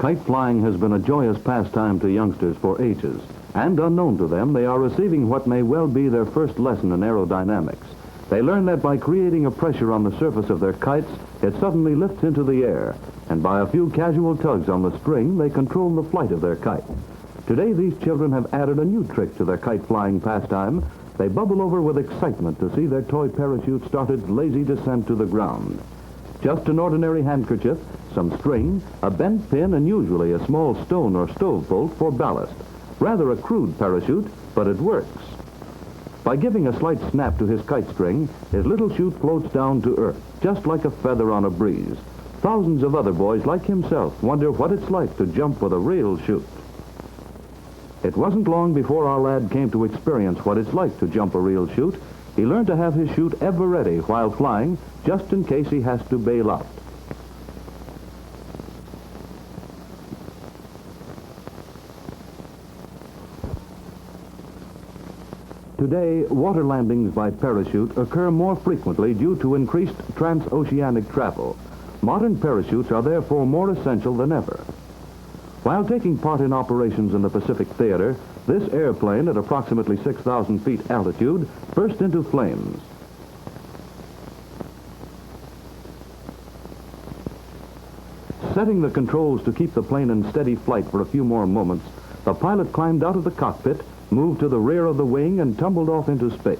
Kite flying has been a joyous pastime to youngsters for ages, and unknown to them, they are receiving what may well be their first lesson in aerodynamics. They learn that by creating a pressure on the surface of their kites, it suddenly lifts into the air, and by a few casual tugs on the string, they control the flight of their kite. Today, these children have added a new trick to their kite flying pastime. They bubble over with excitement to see their toy parachute start its lazy descent to the ground. Just an ordinary handkerchief, some string, a bent pin, and usually a small stone or stove bolt for ballast. Rather a crude parachute, but it works. By giving a slight snap to his kite string, his little chute floats down to earth, just like a feather on a breeze. Thousands of other boys like himself wonder what it's like to jump with a real chute. It wasn't long before our lad came to experience what it's like to jump a real chute. He learned to have his chute ever ready while flying, just in case he has to bail out. Today, water landings by parachute occur more frequently due to increased transoceanic travel. Modern parachutes are therefore more essential than ever. While taking part in operations in the Pacific Theater, this airplane at approximately 6,000 feet altitude burst into flames. Setting the controls to keep the plane in steady flight for a few more moments, the pilot climbed out of the cockpit, moved to the rear of the wing, and tumbled off into space.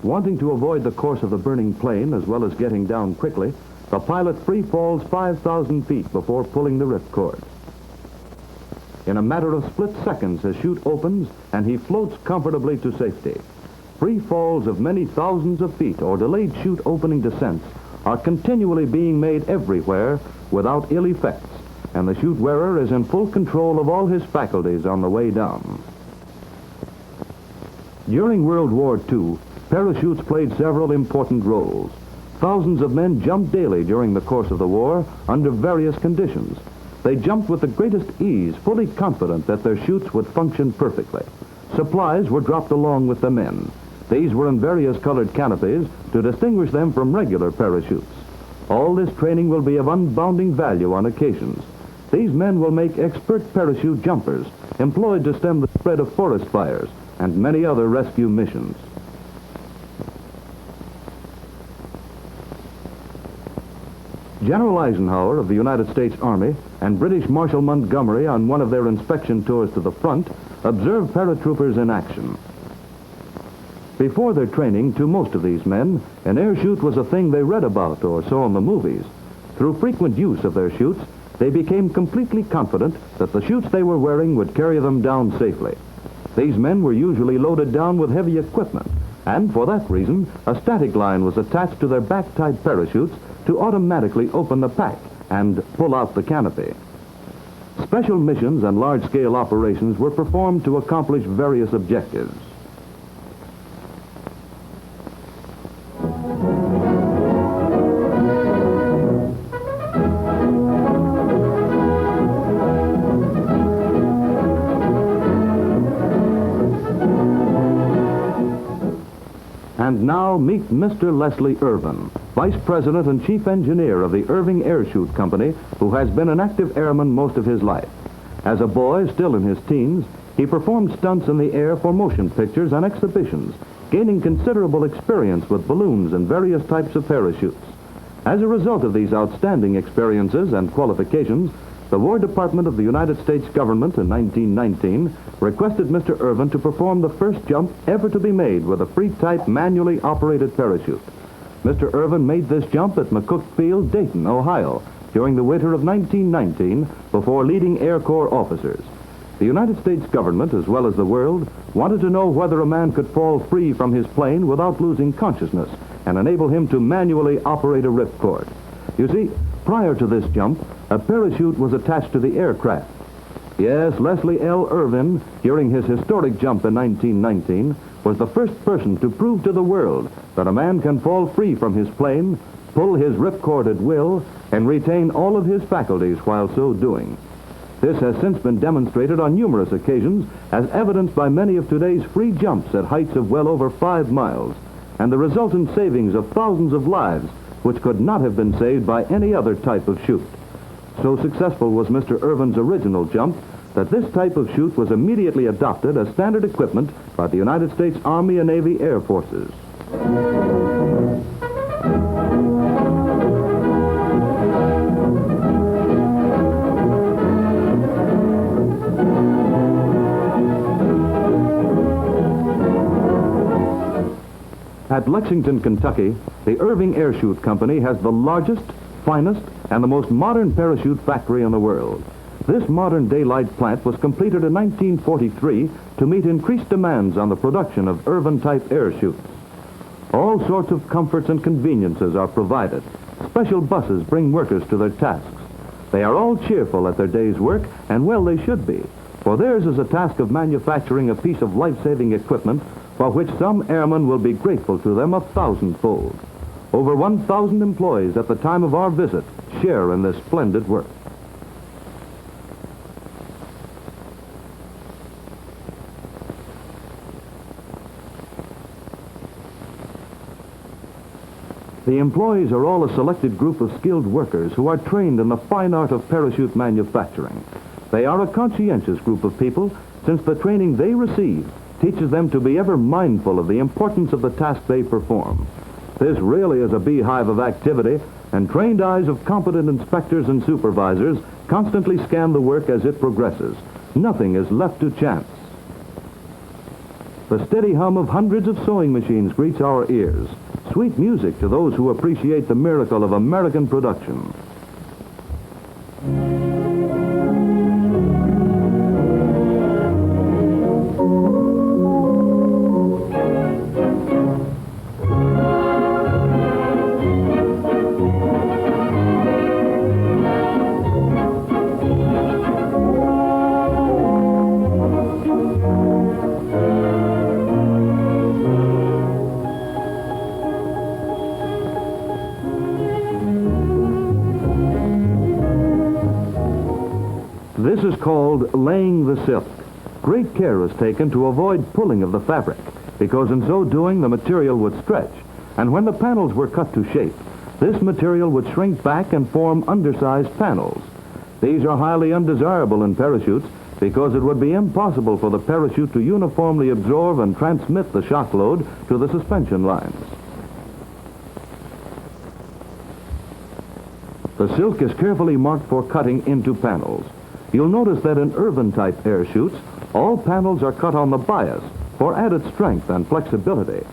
Wanting to avoid the course of the burning plane as well as getting down quickly, the pilot free falls 5,000 feet before pulling the ripcord. In a matter of split seconds, his chute opens and he floats comfortably to safety. Free falls of many thousands of feet or delayed chute opening descents are continually being made everywhere without ill effects, and the chute wearer is in full control of all his faculties on the way down. During World War II, parachutes played several important roles. Thousands of men jumped daily during the course of the war under various conditions. They jumped with the greatest ease, fully confident that their chutes would function perfectly. Supplies were dropped along with the men. These were in various colored canopies to distinguish them from regular parachutes. All this training will be of unbounding value on occasions. These men will make expert parachute jumpers, employed to stem the spread of forest fires and many other rescue missions. General Eisenhower of the United States Army and British Marshal Montgomery, on one of their inspection tours to the front, observed paratroopers in action. Before their training, to most of these men, an air chute was a thing they read about or saw in the movies. Through frequent use of their chutes, they became completely confident that the chutes they were wearing would carry them down safely. These men were usually loaded down with heavy equipment, and for that reason, a static line was attached to their back-tied parachutes to automatically open the pack and pull out the canopy. Special missions and large-scale operations were performed to accomplish various objectives. And now meet Mr. Leslie Irvine, Vice President and Chief Engineer of the Irving Air Chute Company, who has been an active airman most of his life. As a boy, still in his teens, he performed stunts in the air for motion pictures and exhibitions, gaining considerable experience with balloons and various types of parachutes. As a result of these outstanding experiences and qualifications, the War Department of the United States government in 1919 requested Mr. Irvine to perform the first jump ever to be made with a free-type manually operated parachute. Mr. Irvine made this jump at McCook Field, Dayton, Ohio, during the winter of 1919 before leading Air Corps officers. The United States government, as well as the world, wanted to know whether a man could fall free from his plane without losing consciousness and enable him to manually operate a ripcord. You see, prior to this jump, a parachute was attached to the aircraft. Yes, Leslie L. Irvine, during his historic jump in 1919, was the first person to prove to the world that a man can fall free from his plane, pull his ripcord at will, and retain all of his faculties while so doing. This has since been demonstrated on numerous occasions, as evidenced by many of today's free jumps at heights of well over 5 miles, and the resultant savings of thousands of lives which could not have been saved by any other type of chute. So successful was Mr. Irvine's original jump that this type of chute was immediately adopted as standard equipment by the United States Army and Navy Air Forces. At Lexington, Kentucky, the Irving Airchute Company has the largest, finest, and the most modern parachute factory in the world. This modern daylight plant was completed in 1943 to meet increased demands on the production of Irvine-type airchutes. All sorts of comforts and conveniences are provided. Special buses bring workers to their tasks. They are all cheerful at their day's work, and well they should be, for theirs is a task of manufacturing a piece of life-saving equipment for which some airmen will be grateful to them 1,000-fold. Over 1,000 employees at the time of our visit share in this splendid work. The employees are all a selected group of skilled workers who are trained in the fine art of parachute manufacturing. They are a conscientious group of people, since the training they receive teaches them to be ever mindful of the importance of the task they perform. This really is a beehive of activity, and trained eyes of competent inspectors and supervisors constantly scan the work as it progresses. Nothing is left to chance. The steady hum of hundreds of sewing machines greets our ears. Sweet music to those who appreciate the miracle of American production. This is called laying the silk. Great care is taken to avoid pulling of the fabric, because in so doing the material would stretch, and when the panels were cut to shape, this material would shrink back and form undersized panels. These are highly undesirable in parachutes because it would be impossible for the parachute to uniformly absorb and transmit the shock load to the suspension lines. The silk is carefully marked for cutting into panels. You'll notice that in Irvine-type airchutes, all panels are cut on the bias for added strength and flexibility.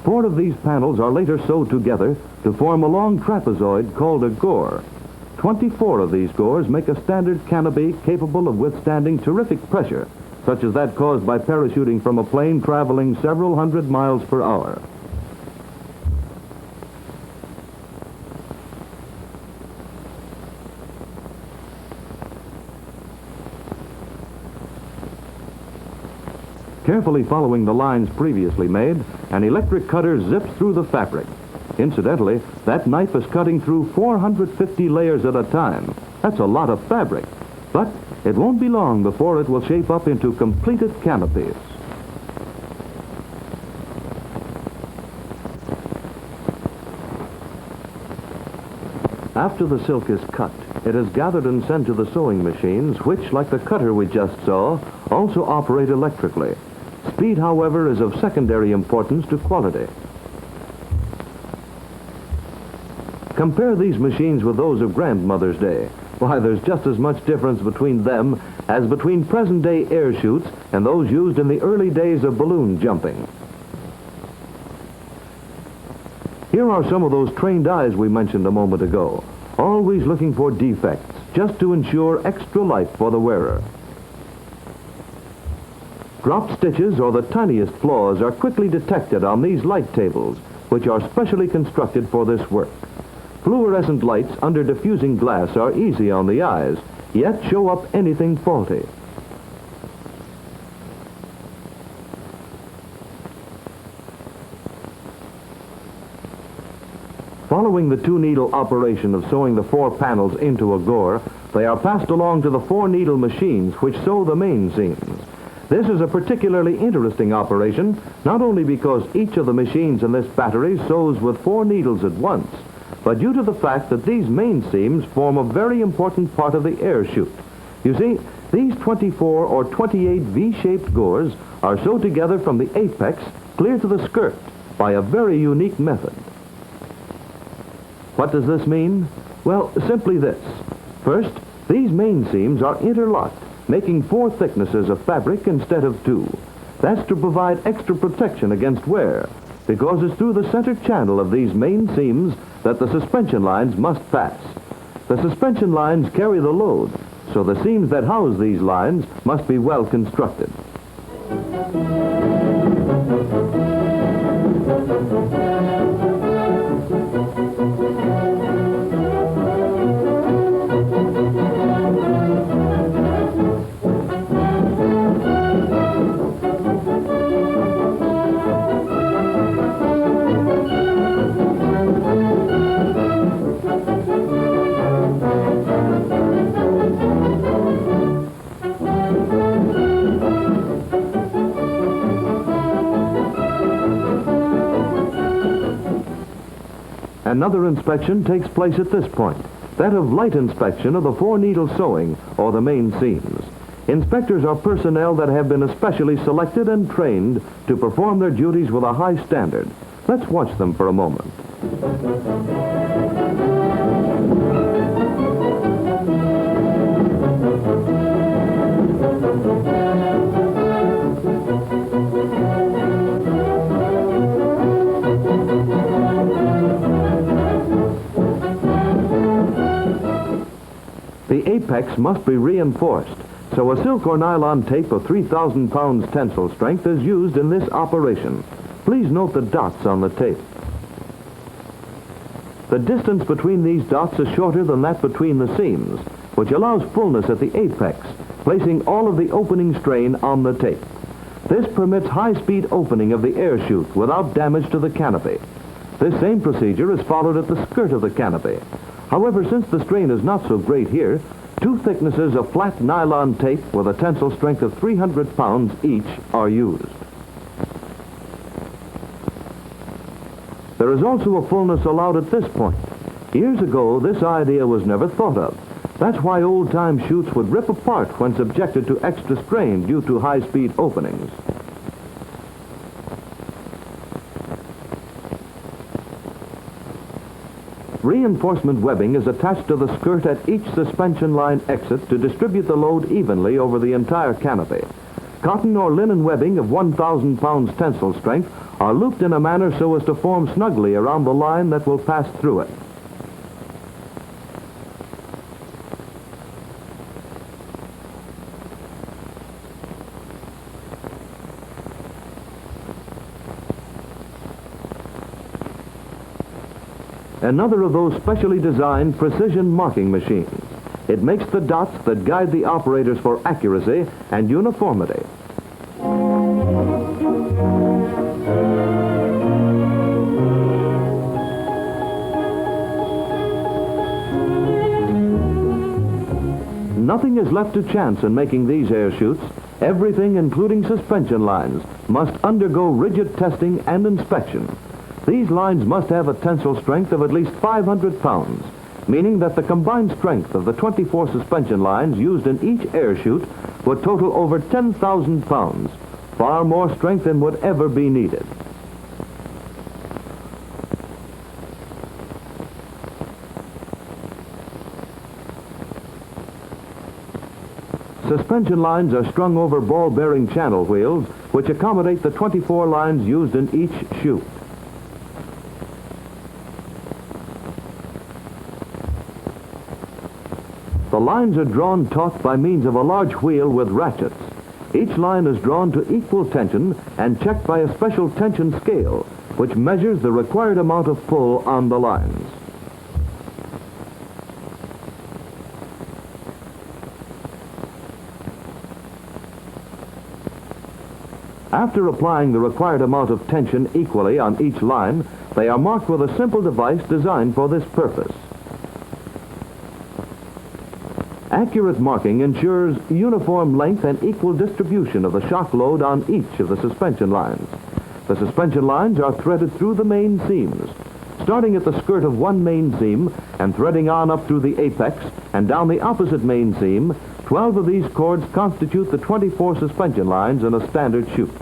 4 of these panels are later sewed together to form a long trapezoid called a gore. 24 of these gores make a standard canopy capable of withstanding terrific pressure, such as that caused by parachuting from a plane traveling several hundred miles per hour. Carefully following the lines previously made, an electric cutter zips through the fabric. Incidentally, that knife is cutting through 450 layers at a time. That's a lot of fabric, but it won't be long before it will shape up into completed canopies. After the silk is cut, it is gathered and sent to the sewing machines, which, like the cutter we just saw, also operate electrically. Speed, however, is of secondary importance to quality. Compare these machines with those of grandmother's day. Why, there's just as much difference between them as between present-day airchutes and those used in the early days of balloon jumping. Here are some of those trained eyes we mentioned a moment ago, always looking for defects, just to ensure extra life for the wearer. Drop stitches or the tiniest flaws are quickly detected on these light tables, which are specially constructed for this work. Fluorescent lights under diffusing glass are easy on the eyes, yet show up anything faulty. Following the 2-needle operation of sewing the 4 panels into a gore, they are passed along to the 4-needle machines which sew the main seams. This is a particularly interesting operation, not only because each of the machines in this battery sews with 4 needles at once, but due to the fact that these main seams form a very important part of the air chute. You see, these 24 or 28 V-shaped gores are sewed together from the apex clear to the skirt by a very unique method. What does this mean? Well, simply this. First, these main seams are interlocked, making 4 thicknesses of fabric instead of 2. That's to provide extra protection against wear, because it's through the center channel of these main seams that the suspension lines must pass. The suspension lines carry the load, so the seams that house these lines must be well constructed. Another inspection takes place at this point, that of light inspection of the 4-needle sewing, or the main seams. Inspectors are personnel that have been especially selected and trained to perform their duties with a high standard. Let's watch them for a moment. The apex must be reinforced, so a silk or nylon tape of 3,000 pounds tensile strength is used in this operation. Please note the dots on the tape. The distance between these dots is shorter than that between the seams, which allows fullness at the apex, placing all of the opening strain on the tape. This permits high-speed opening of the air chute without damage to the canopy. This same procedure is followed at the skirt of the canopy. However, since the strain is not so great here, 2 thicknesses of flat nylon tape with a tensile strength of 300 pounds each are used. There is also a fullness allowed at this point. Years ago, this idea was never thought of. That's why old-time chutes would rip apart when subjected to extra strain due to high-speed openings. Reinforcement webbing is attached to the skirt at each suspension line exit to distribute the load evenly over the entire canopy. Cotton or linen webbing of 1,000 pounds tensile strength are looped in a manner so as to form snugly around the line that will pass through it. Another of those specially designed precision marking machines. It makes the dots that guide the operators for accuracy and uniformity. Nothing is left to chance in making these air chutes. Everything, including suspension lines, must undergo rigid testing and inspection. These lines must have a tensile strength of at least 500 pounds, meaning that the combined strength of the 24 suspension lines used in each air chute would total over 10,000 pounds, far more strength than would ever be needed. Suspension lines are strung over ball-bearing channel wheels, which accommodate the 24 lines used in each chute. The lines are drawn taut by means of a large wheel with ratchets. Each line is drawn to equal tension and checked by a special tension scale, which measures the required amount of pull on the lines. After applying the required amount of tension equally on each line, they are marked with a simple device designed for this purpose. Accurate marking ensures uniform length and equal distribution of the shock load on each of the suspension lines. The suspension lines are threaded through the main seams. starting at the skirt of one main seam and threading on up through the apex and down the opposite main seam, 12 of these cords constitute the 24 suspension lines in a standard chute.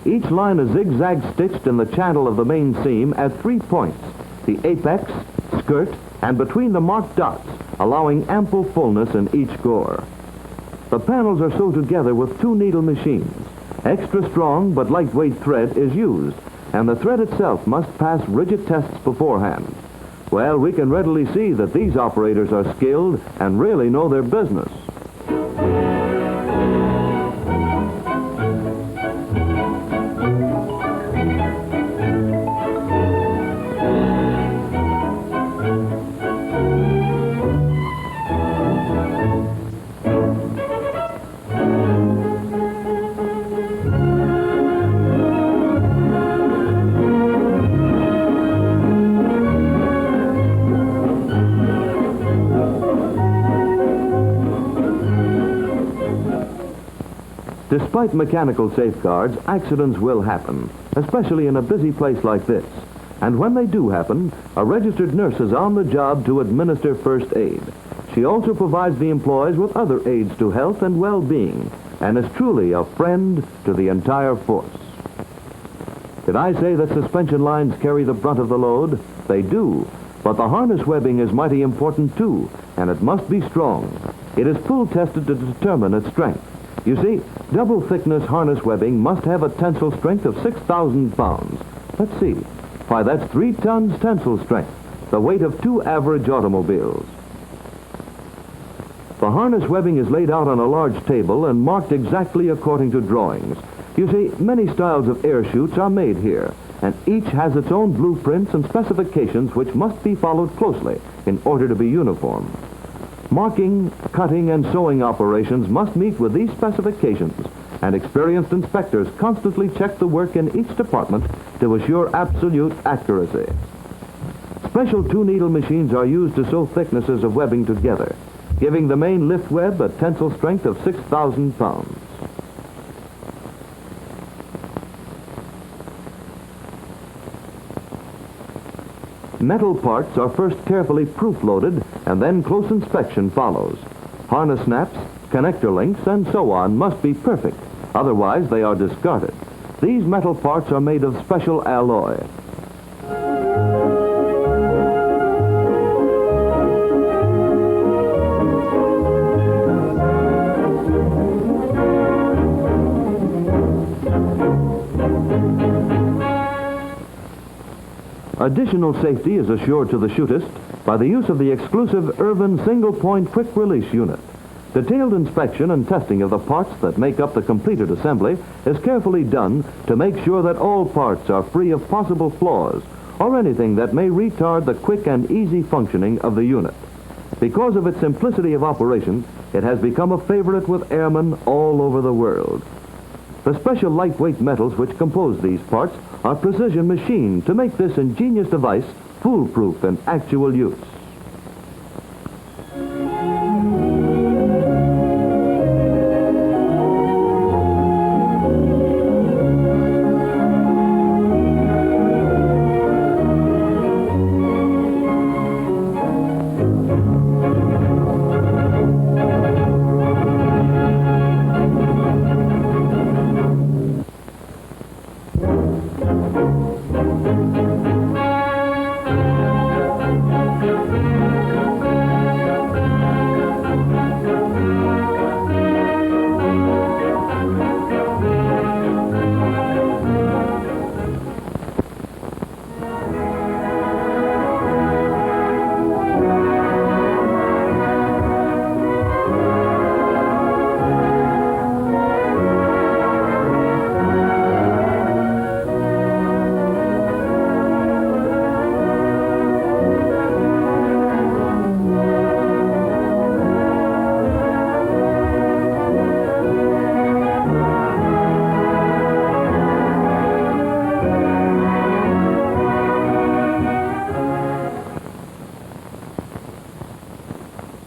Each line is zigzag stitched in the channel of the main seam at 3 points, the apex, skirt, and between the marked dots, allowing ample fullness in each gore. The panels are sewed together with 2 needle machines. Extra strong but lightweight thread is used, and the thread itself must pass rigid tests beforehand. Well, we can readily see that these operators are skilled and really know their business. Despite mechanical safeguards, accidents will happen, especially in a busy place like this. And when they do happen, a registered nurse is on the job to administer first aid. She also provides the employees with other aids to health and well-being, and is truly a friend to the entire force. Did I say that suspension lines carry the brunt of the load? They do, but the harness webbing is mighty important too, and it must be strong. It is pull tested to determine its strength. You see, double thickness harness webbing must have a tensile strength of 6,000 pounds. Let's see. Why, that's 3 tons tensile strength, the weight of 2 average automobiles. The harness webbing is laid out on a large table and marked exactly according to drawings. You see, many styles of air chutes are made here, and each has its own blueprints and specifications which must be followed closely in order to be uniform. Marking, cutting, and sewing operations must meet with these specifications, and experienced inspectors constantly check the work in each department to assure absolute accuracy. Special 2-needle machines are used to sew thicknesses of webbing together, giving the main lift web a tensile strength of 6,000 pounds. Metal parts are first carefully proof-loaded, and then close inspection follows. Harness snaps, connector links, and so on must be perfect, otherwise they are discarded. These metal parts are made of special alloy. Additional safety is assured to the chutist by the use of the exclusive Irvine single-point quick-release unit. Detailed inspection and testing of the parts that make up the completed assembly is carefully done to make sure that all parts are free of possible flaws or anything that may retard the quick and easy functioning of the unit. Because of its simplicity of operation, it has become a favorite with airmen all over the world. The special lightweight metals which compose these parts are precision machined to make this ingenious device foolproof in actual use.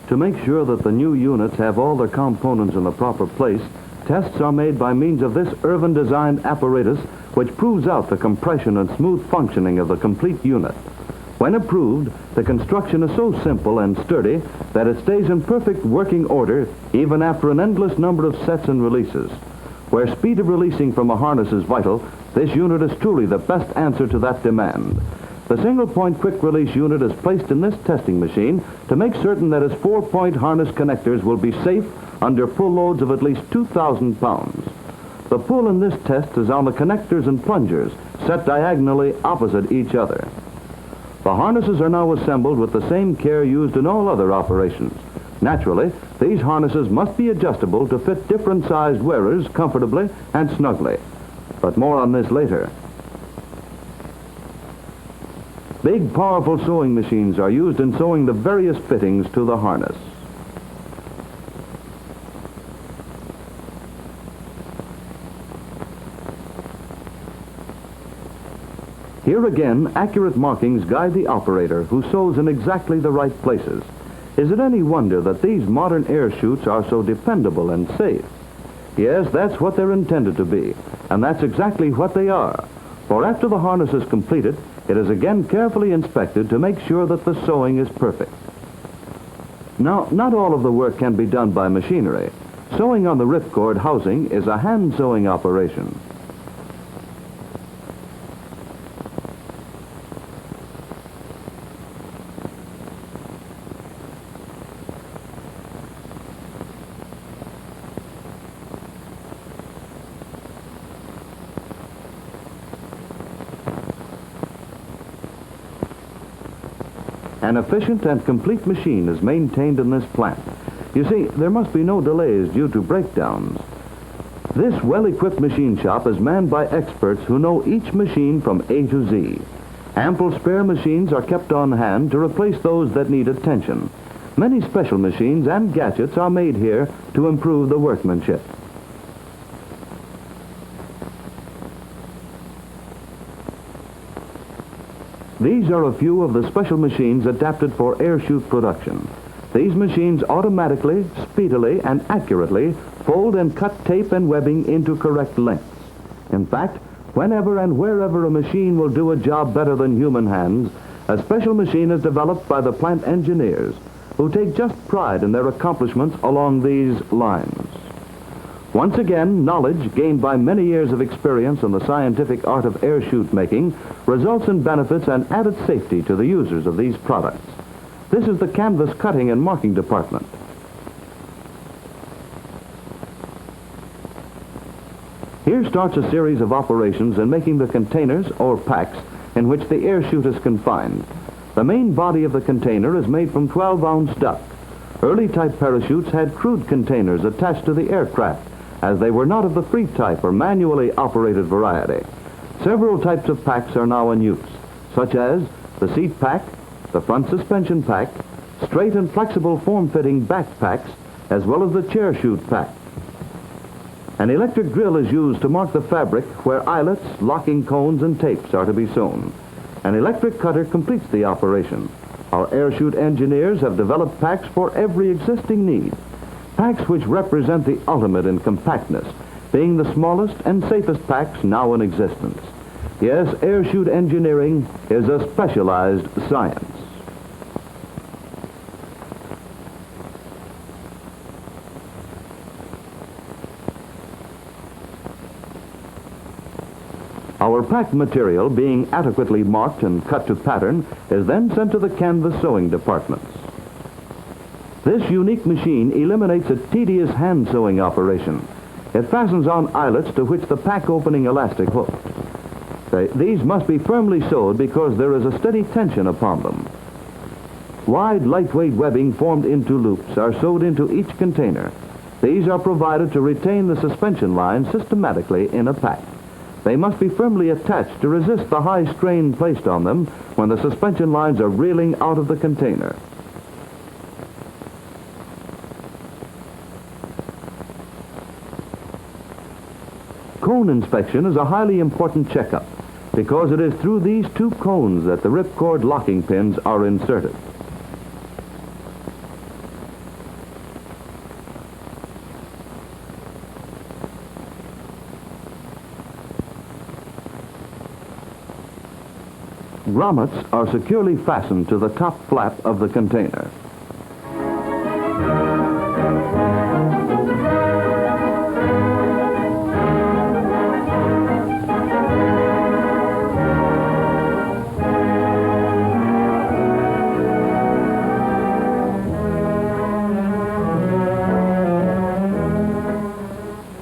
To make sure that the new units have all their components in the proper place, Tests are made by means of this Irvine-designed apparatus, which proves out the compression and smooth functioning of the complete unit. When approved, the construction is so simple and sturdy that it stays in perfect working order even after an endless number of sets and releases. Where speed of releasing from a harness is vital, this unit is truly the best answer to that demand. The single-point quick-release unit is placed in this testing machine to make certain that its 4-point harness connectors will be safe under pull loads of at least 2,000 pounds. The pull in this test is on the connectors and plungers, set diagonally opposite each other. The harnesses are now assembled with the same care used in all other operations. Naturally, these harnesses must be adjustable to fit different-sized wearers comfortably and snugly. But more on this later. Big, powerful sewing machines are used in sewing the various fittings to the harness. Here again, accurate markings guide the operator who sews in exactly the right places. Is it any wonder that these modern air chutes are so dependable and safe? Yes, that's what they're intended to be, and that's exactly what they are. For after the harness is completed, it is again carefully inspected to make sure that the sewing is perfect. Now, not all of the work can be done by machinery. Sewing on the ripcord housing is a hand sewing operation. An efficient and complete machine is maintained in this plant. You see, there must be no delays due to breakdowns. This well-equipped machine shop is manned by experts who know each machine from A to Z. Ample spare machines are kept on hand to replace those that need attention. Many special machines and gadgets are made here to improve the workmanship. These are a few of the special machines adapted for air chute production. These machines automatically, speedily, and accurately fold and cut tape and webbing into correct lengths. In fact, whenever and wherever a machine will do a job better than human hands, a special machine is developed by the plant engineers, who take just pride in their accomplishments along these lines. Once again, knowledge gained by many years of experience in the scientific art of air chute making results in benefits and added safety to the users of these products. This is the canvas cutting and marking department. Here starts a series of operations in making the containers or packs in which the air chute is confined. The main body of the container is made from 12-ounce duck. Early type parachutes had crude containers attached to the aircraft, as they were not of the free type or manually operated variety. Several types of packs are now in use, such as the seat pack, the front suspension pack, straight and flexible form-fitting back packs, as well as the chair chute pack. An electric drill is used to mark the fabric where eyelets, locking cones, and tapes are to be sewn. An electric cutter completes the operation. Our air chute engineers have developed packs for every existing need. Packs which represent the ultimate in compactness, being the smallest and safest packs now in existence. Yes, air chute engineering is a specialized science. Our pack material, being adequately marked and cut to pattern, is then sent to the canvas sewing departments. This unique machine eliminates a tedious hand sewing operation. It fastens on eyelets to which the pack opening elastic hooks. These must be firmly sewed because there is a steady tension upon them. Wide, lightweight webbing formed into loops are sewed into each container. These are provided to retain the suspension line systematically in a pack. They must be firmly attached to resist the high strain placed on them when the suspension lines are reeling out of the container. Cone inspection is a highly important checkup because it is through these two cones that the ripcord locking pins are inserted. grommets are securely fastened to the top flap of the container.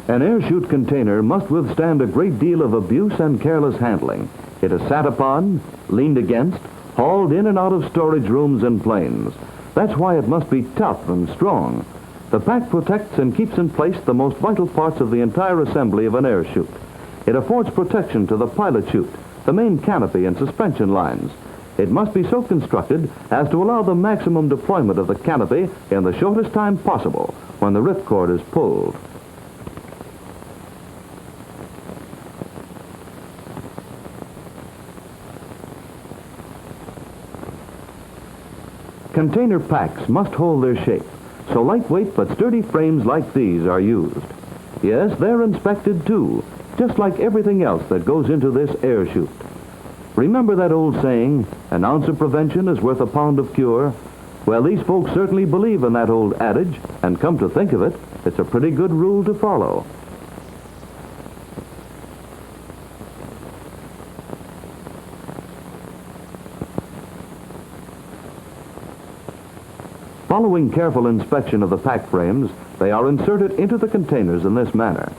An air-chute container must withstand a great deal of abuse and careless handling. It is sat upon, leaned against, hauled in and out of storage rooms and planes. That's why it must be tough and strong. The pack protects and keeps in place the most vital parts of the entire assembly of an air chute. It affords protection to the pilot chute, the main canopy and suspension lines. It must be so constructed as to allow the maximum deployment of the canopy in the shortest time possible when the ripcord is pulled. Container packs must hold their shape, so lightweight but sturdy frames like these are used. Yes, they're inspected too, just like everything else that goes into this air chute. Remember that old saying, an ounce of prevention is worth a pound of cure? Well, these folks certainly believe in that old adage, and come to think of it, it's a pretty good rule to follow. Following careful inspection of the pack frames, they are inserted into the containers in this manner.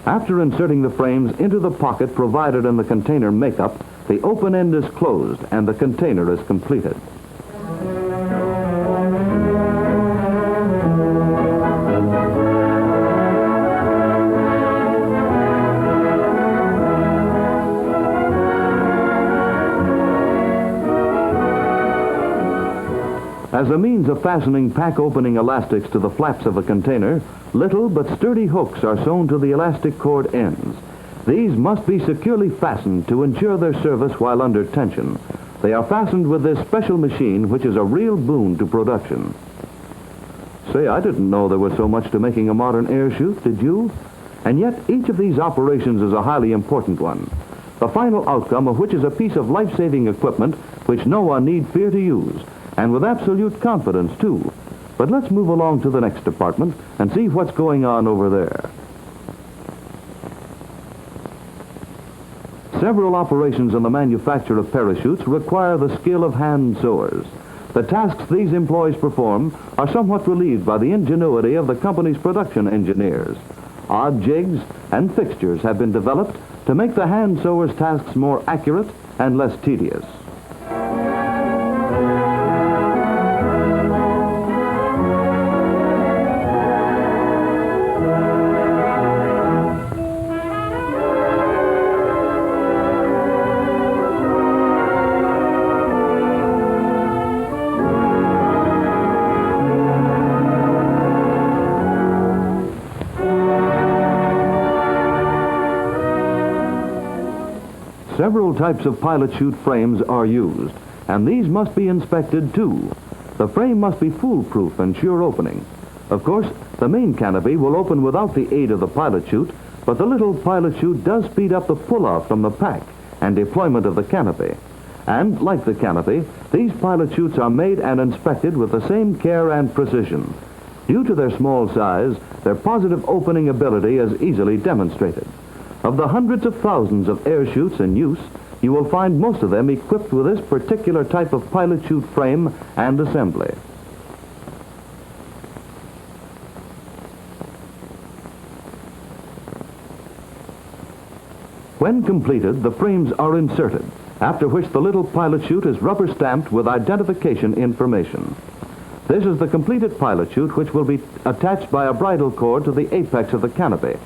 After inserting the frames into the pocket provided in the container makeup, the open end is closed and the container is completed. As a means of fastening pack opening elastics to the flaps of a container, little but sturdy hooks are sewn to the elastic cord ends. These must be securely fastened to ensure their service while under tension. They are fastened with this special machine, which is a real boon to production. Say, I didn't know there was so much to making a modern air chute, did you? And yet, each of these operations is a highly important one, the final outcome of which is a piece of life-saving equipment which no one need fear to use, and with absolute confidence, too. But let's move along to the next department and see what's going on over there. Several operations in the manufacture of parachutes require the skill of hand sewers. The tasks these employees perform are somewhat relieved by the ingenuity of the company's production engineers. Odd jigs and fixtures have been developed to make the hand sewers' tasks more accurate and less tedious. Several types of pilot chute frames are used, and these must be inspected too. The frame must be foolproof and sure opening. Of course, the main canopy will open without the aid of the pilot chute, but the little pilot chute does speed up the pull-off from the pack and deployment of the canopy. And, like the canopy, these pilot chutes are made and inspected with the same care and precision. Due to their small size, their positive opening ability is easily demonstrated. Of the hundreds of thousands of air chutes in use, you will find most of them equipped with this particular type of pilot chute frame and assembly. When completed, the frames are inserted, after which the little pilot chute is rubber stamped with identification information. This is the completed pilot chute, which will be attached by a bridle cord to the apex of the canopy.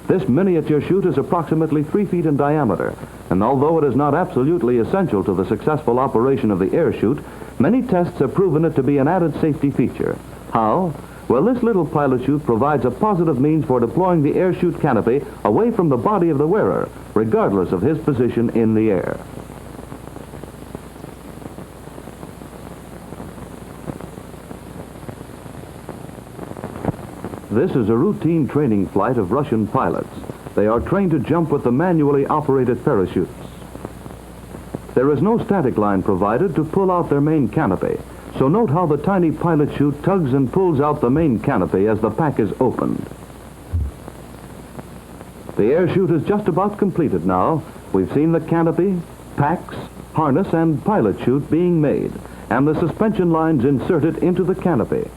This miniature chute is approximately 3 feet in diameter, and although it is not absolutely essential to the successful operation of the air chute, many tests have proven it to be an added safety feature. How? Well, this little pilot chute provides a positive means for deploying the air chute canopy away from the body of the wearer, regardless of his position in the air. This is a routine training flight of Russian pilots. They are trained to jump with the manually operated parachutes. There is no static line provided to pull out their main canopy, so note how the tiny pilot chute tugs and pulls out the main canopy as the pack is opened. The air chute is just about completed now. We've seen the canopy, packs, harness, and pilot chute being made, and the suspension lines inserted into the canopy.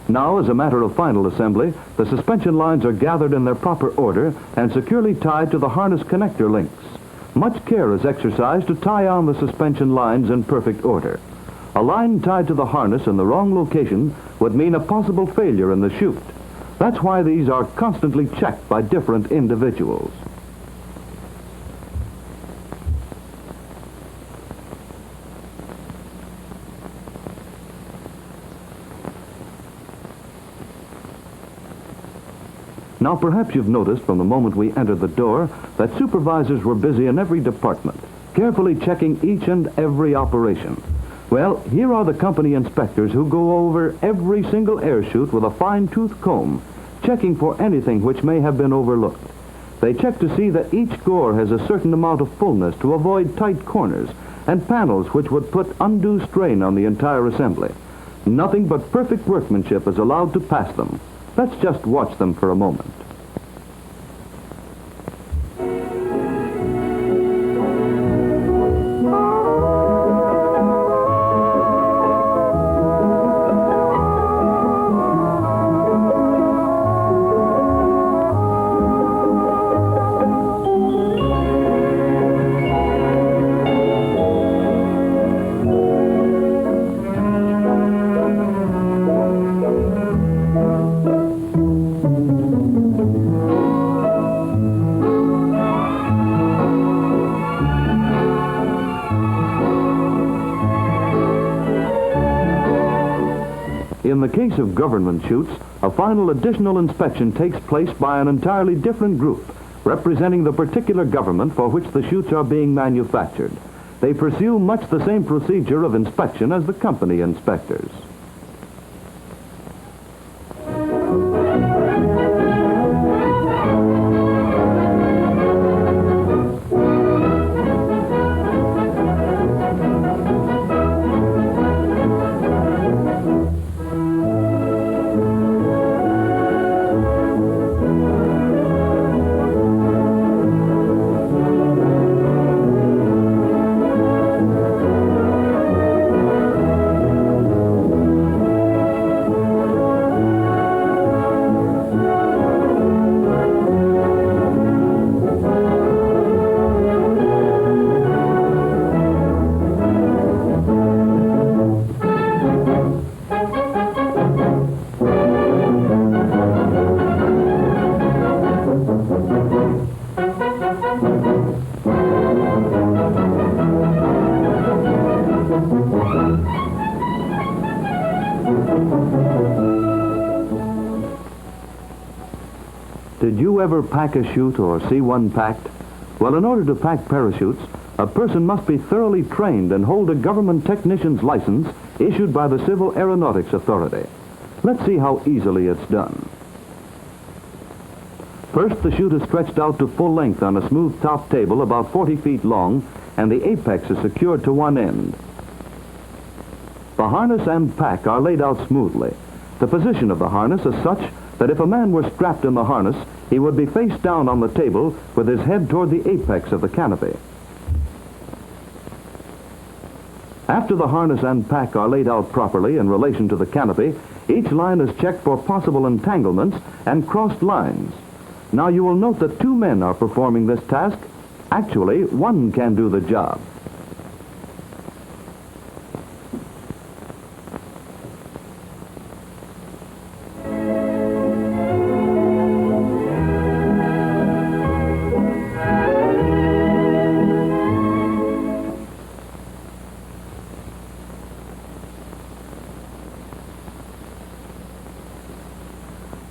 Now, as a matter of final assembly, the suspension lines are gathered in their proper order and securely tied to the harness connector links. Much care is exercised to tie on the suspension lines in perfect order. A line tied to the harness in the wrong location would mean a possible failure in the chute. That's why these are constantly checked by different individuals. Now, perhaps you've noticed from the moment we entered the door that supervisors were busy in every department, carefully checking each and every operation. Well, here are the company inspectors who go over every single air chute with a fine-tooth comb, checking for anything which may have been overlooked. They check to see that each gore has a certain amount of fullness to avoid tight corners and panels which would put undue strain on the entire assembly. Nothing but perfect workmanship is allowed to pass them. Let's just watch them for a moment. In the case of government chutes, a final additional inspection takes place by an entirely different group, representing the particular government for which the chutes are being manufactured. They pursue much the same procedure of inspection as the company inspectors. Did you ever pack a chute or see one packed? Well, in order to pack parachutes, a person must be thoroughly trained and hold a government technician's license issued by the Civil Aeronautics Authority. Let's see how easily it's done. First, the chute is stretched out to full length on a smooth top table about 40 feet long, and the apex is secured to one end. The harness and pack are laid out smoothly. The position of the harness is such that if a man were strapped in the harness, he would be face down on the table with his head toward the apex of the canopy. After the harness and pack are laid out properly in relation to the canopy, each line is checked for possible entanglements and crossed lines. Now you will note that two men are performing this task. Actually, one can do the job.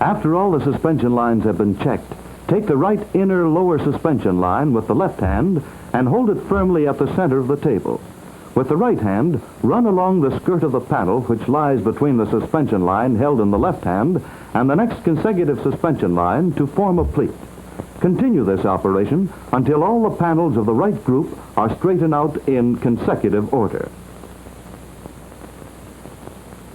After all the suspension lines have been checked, take the right inner lower suspension line with the left hand and hold it firmly at the center of the table. With the right hand, run along the skirt of the panel which lies between the suspension line held in the left hand and the next consecutive suspension line to form a pleat. Continue this operation until all the panels of the right group are straightened out in consecutive order.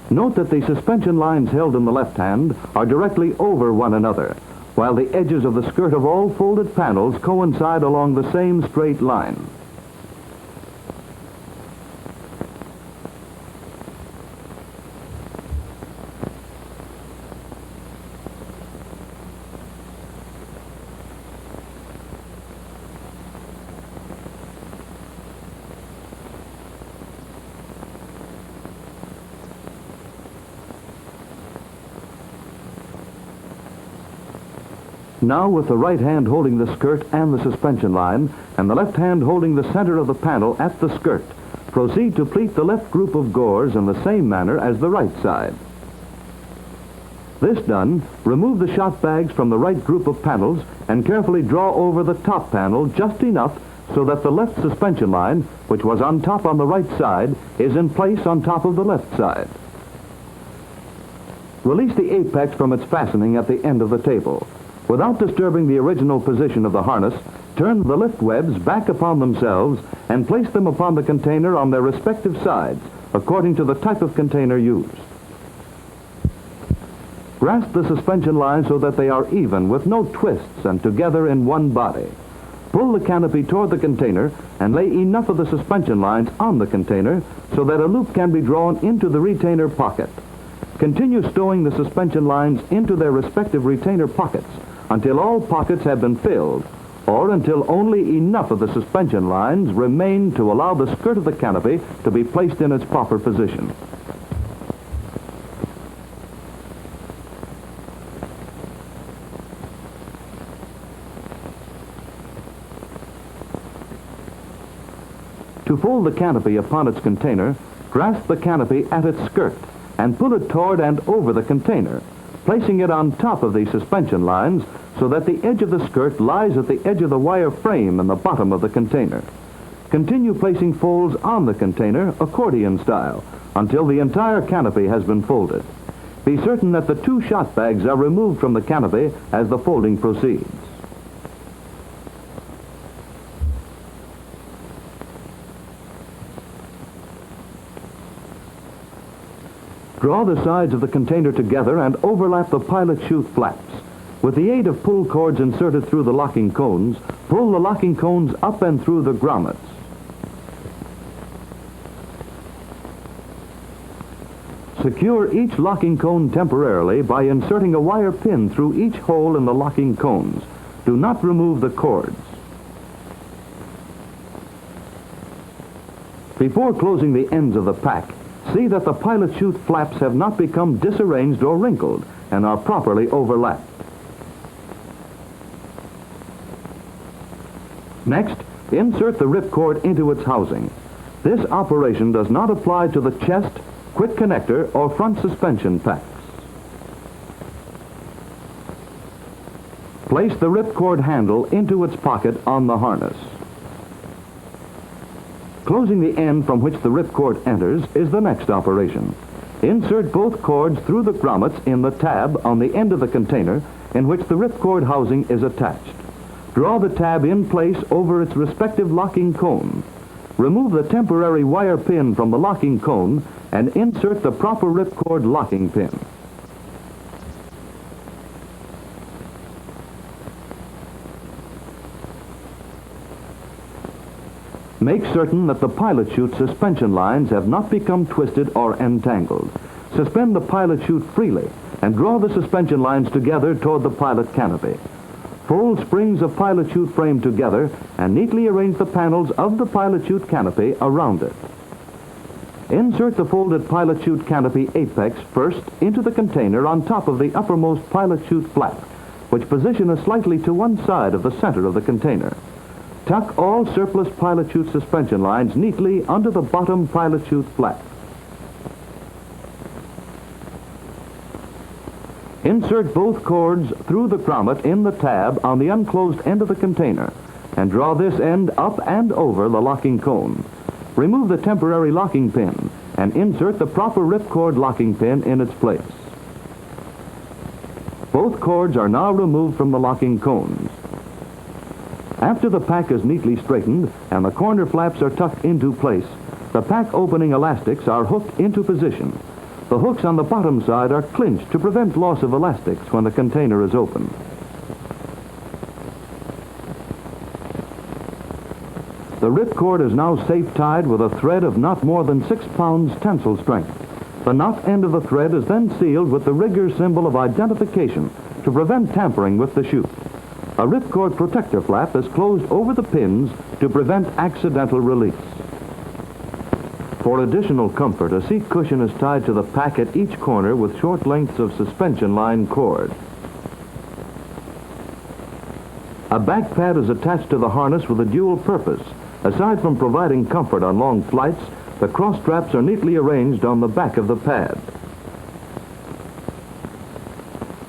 Note that the suspension lines held in the left hand are directly over one another, while the edges of the skirt of all folded panels coincide along the same straight line. Now, with the right hand holding the skirt and the suspension line, and the left hand holding the center of the panel at the skirt, proceed to pleat the left group of gores in the same manner as the right side. This done, remove the shot bags from the right group of panels and carefully draw over the top panel just enough so that the left suspension line, which was on top on the right side, is in place on top of the left side. Release the apex from its fastening at the end of the table. Without disturbing the original position of the harness, turn the lift webs back upon themselves and place them upon the container on their respective sides, according to the type of container used. Grasp the suspension lines so that they are even with no twists and together in one body. Pull the canopy toward the container and lay enough of the suspension lines on the container so that a loop can be drawn into the retainer pocket. Continue stowing the suspension lines into their respective retainer pockets until all pockets have been filled, or until only enough of the suspension lines remain to allow the skirt of the canopy to be placed in its proper position. To fold the canopy upon its container, grasp the canopy at its skirt and pull it toward and over the container, placing it on top of the suspension lines so that the edge of the skirt lies at the edge of the wire frame in the bottom of the container. Continue placing folds on the container, accordion style, until the entire canopy has been folded. Be certain that the two shot bags are removed from the canopy as the folding proceeds. Draw the sides of the container together and overlap the pilot chute flaps. With the aid of pull cords inserted through the locking cones, pull the locking cones up and through the grommets. Secure each locking cone temporarily by inserting a wire pin through each hole in the locking cones. Do not remove the cords. Before closing the ends of the pack, see that the pilot chute flaps have not become disarranged or wrinkled and are properly overlapped. Next, insert the ripcord into its housing. This operation does not apply to the chest, quick connector, or front suspension packs. Place the ripcord handle into its pocket on the harness. Closing the end from which the ripcord enters is the next operation. Insert both cords through the grommets in the tab on the end of the container in which the ripcord housing is attached. Draw the tab in place over its respective locking cone. Remove the temporary wire pin from the locking cone and insert the proper ripcord locking pin. Make certain that the pilot chute suspension lines have not become twisted or entangled. Suspend the pilot chute freely and draw the suspension lines together toward the pilot canopy. Fold springs of pilot chute frame together and neatly arrange the panels of the pilot chute canopy around it. Insert the folded pilot chute canopy apex first into the container on top of the uppermost pilot chute flap, which position is slightly to one side of the center of the container. Tuck all surplus pilot chute suspension lines neatly under the bottom pilot chute flap. Insert both cords through the grommet in the tab on the unclosed end of the container and draw this end up and over the locking cone. Remove the temporary locking pin and insert the proper ripcord locking pin in its place. Both cords are now removed from the locking cones. After the pack is neatly straightened and the corner flaps are tucked into place, the pack opening elastics are hooked into position. The hooks on the bottom side are clinched to prevent loss of elastics when the container is opened. The ripcord is now safe tied with a thread of not more than 6 pounds tensile strength. The knot end of the thread is then sealed with the rigger symbol of identification to prevent tampering with the chute. A ripcord protector flap is closed over the pins to prevent accidental release. For additional comfort, a seat cushion is tied to the pack at each corner with short lengths of suspension line cord. A back pad is attached to the harness with a dual purpose. Aside from providing comfort on long flights, the cross straps are neatly arranged on the back of the pad.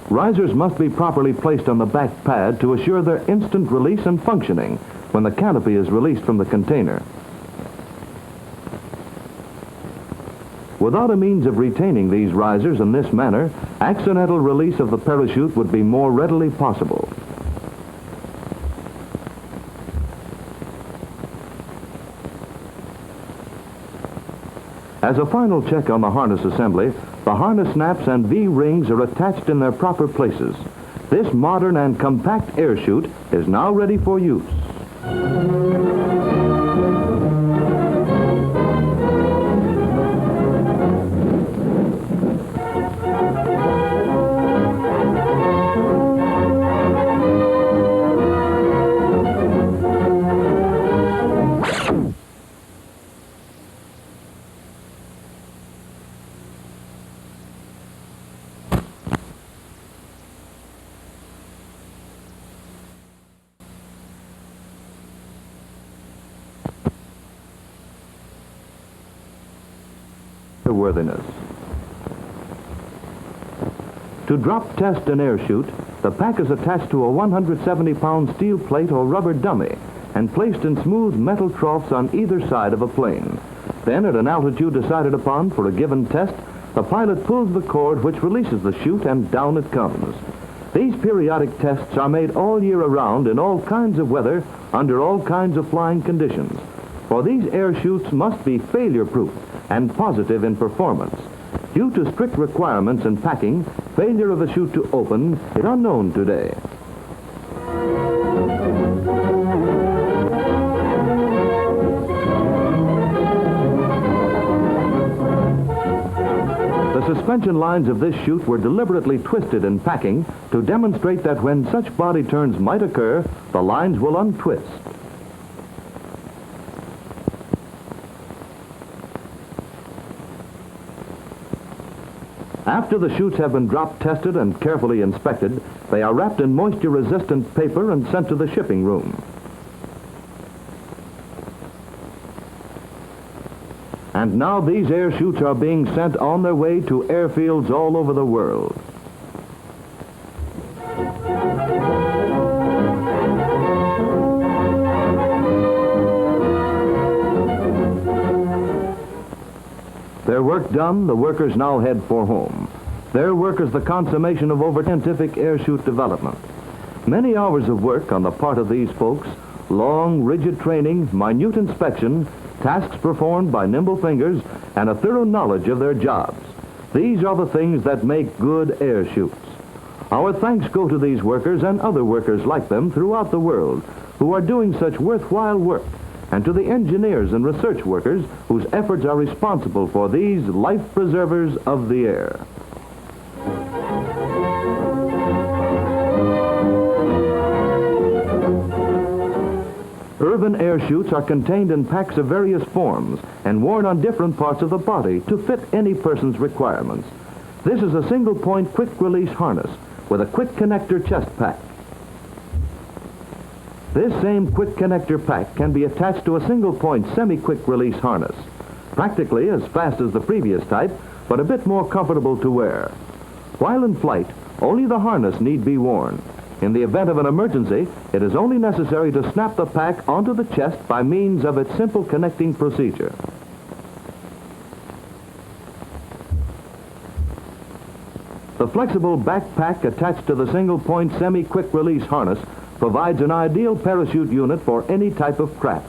Risers must be properly placed on the back pad to assure their instant release and functioning when the canopy is released from the container. Without a means of retaining these risers in this manner, accidental release of the parachute would be more readily possible. As a final check on the harness assembly, the harness snaps and V-rings are attached in their proper places. This modern and compact air chute is now ready for use. Worthiness. To drop test an air chute, the pack is attached to a 170-pound steel plate or rubber dummy and placed in smooth metal troughs on either side of a plane. Then, at an altitude decided upon for a given test, the pilot pulls the cord which releases the chute and down it comes. These periodic tests are made all year around in all kinds of weather under all kinds of flying conditions. For these air chutes must be failure-proof and positive in performance. Due to strict requirements in packing, failure of a chute to open is unknown today. The suspension lines of this chute were deliberately twisted in packing to demonstrate that when such body turns might occur, the lines will untwist. After the chutes have been drop tested and carefully inspected, they are wrapped in moisture-resistant paper and sent to the shipping room. And now these air chutes are being sent on their way to airfields all over the world. Their work done, the workers now head for home. Their work is the consummation of over scientific air chute development. Many hours of work on the part of these folks, long, rigid training, minute inspection, tasks performed by nimble fingers, and a thorough knowledge of their jobs. These are the things that make good air chutes. Our thanks go to these workers and other workers like them throughout the world who are doing such worthwhile work, and to the engineers and research workers whose efforts are responsible for these life preservers of the air. Irvine air chutes are contained in packs of various forms and worn on different parts of the body to fit any person's requirements. This is a single-point quick-release harness with a quick connector chest pack. This same quick connector pack can be attached to a single-point semi-quick release harness, practically as fast as the previous type, but a bit more comfortable to wear. While in flight, only the harness need be worn. In the event of an emergency, it is only necessary to snap the pack onto the chest by means of its simple connecting procedure. The flexible backpack attached to the single-point semi-quick release harness provides an ideal parachute unit for any type of craft.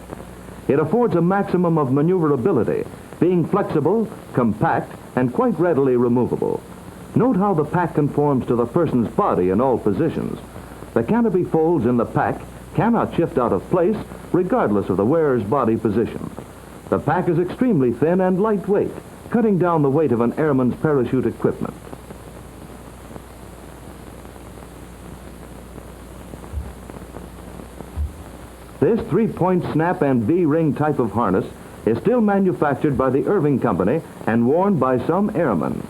It affords a maximum of maneuverability, being flexible, compact, and quite readily removable. Note how the pack conforms to the person's body in all positions. The canopy folds in the pack cannot shift out of place regardless of the wearer's body position. The pack is extremely thin and lightweight, cutting down the weight of an airman's parachute equipment. This three-point snap and V-ring type of harness is still manufactured by the Irvine Company and worn by some airmen.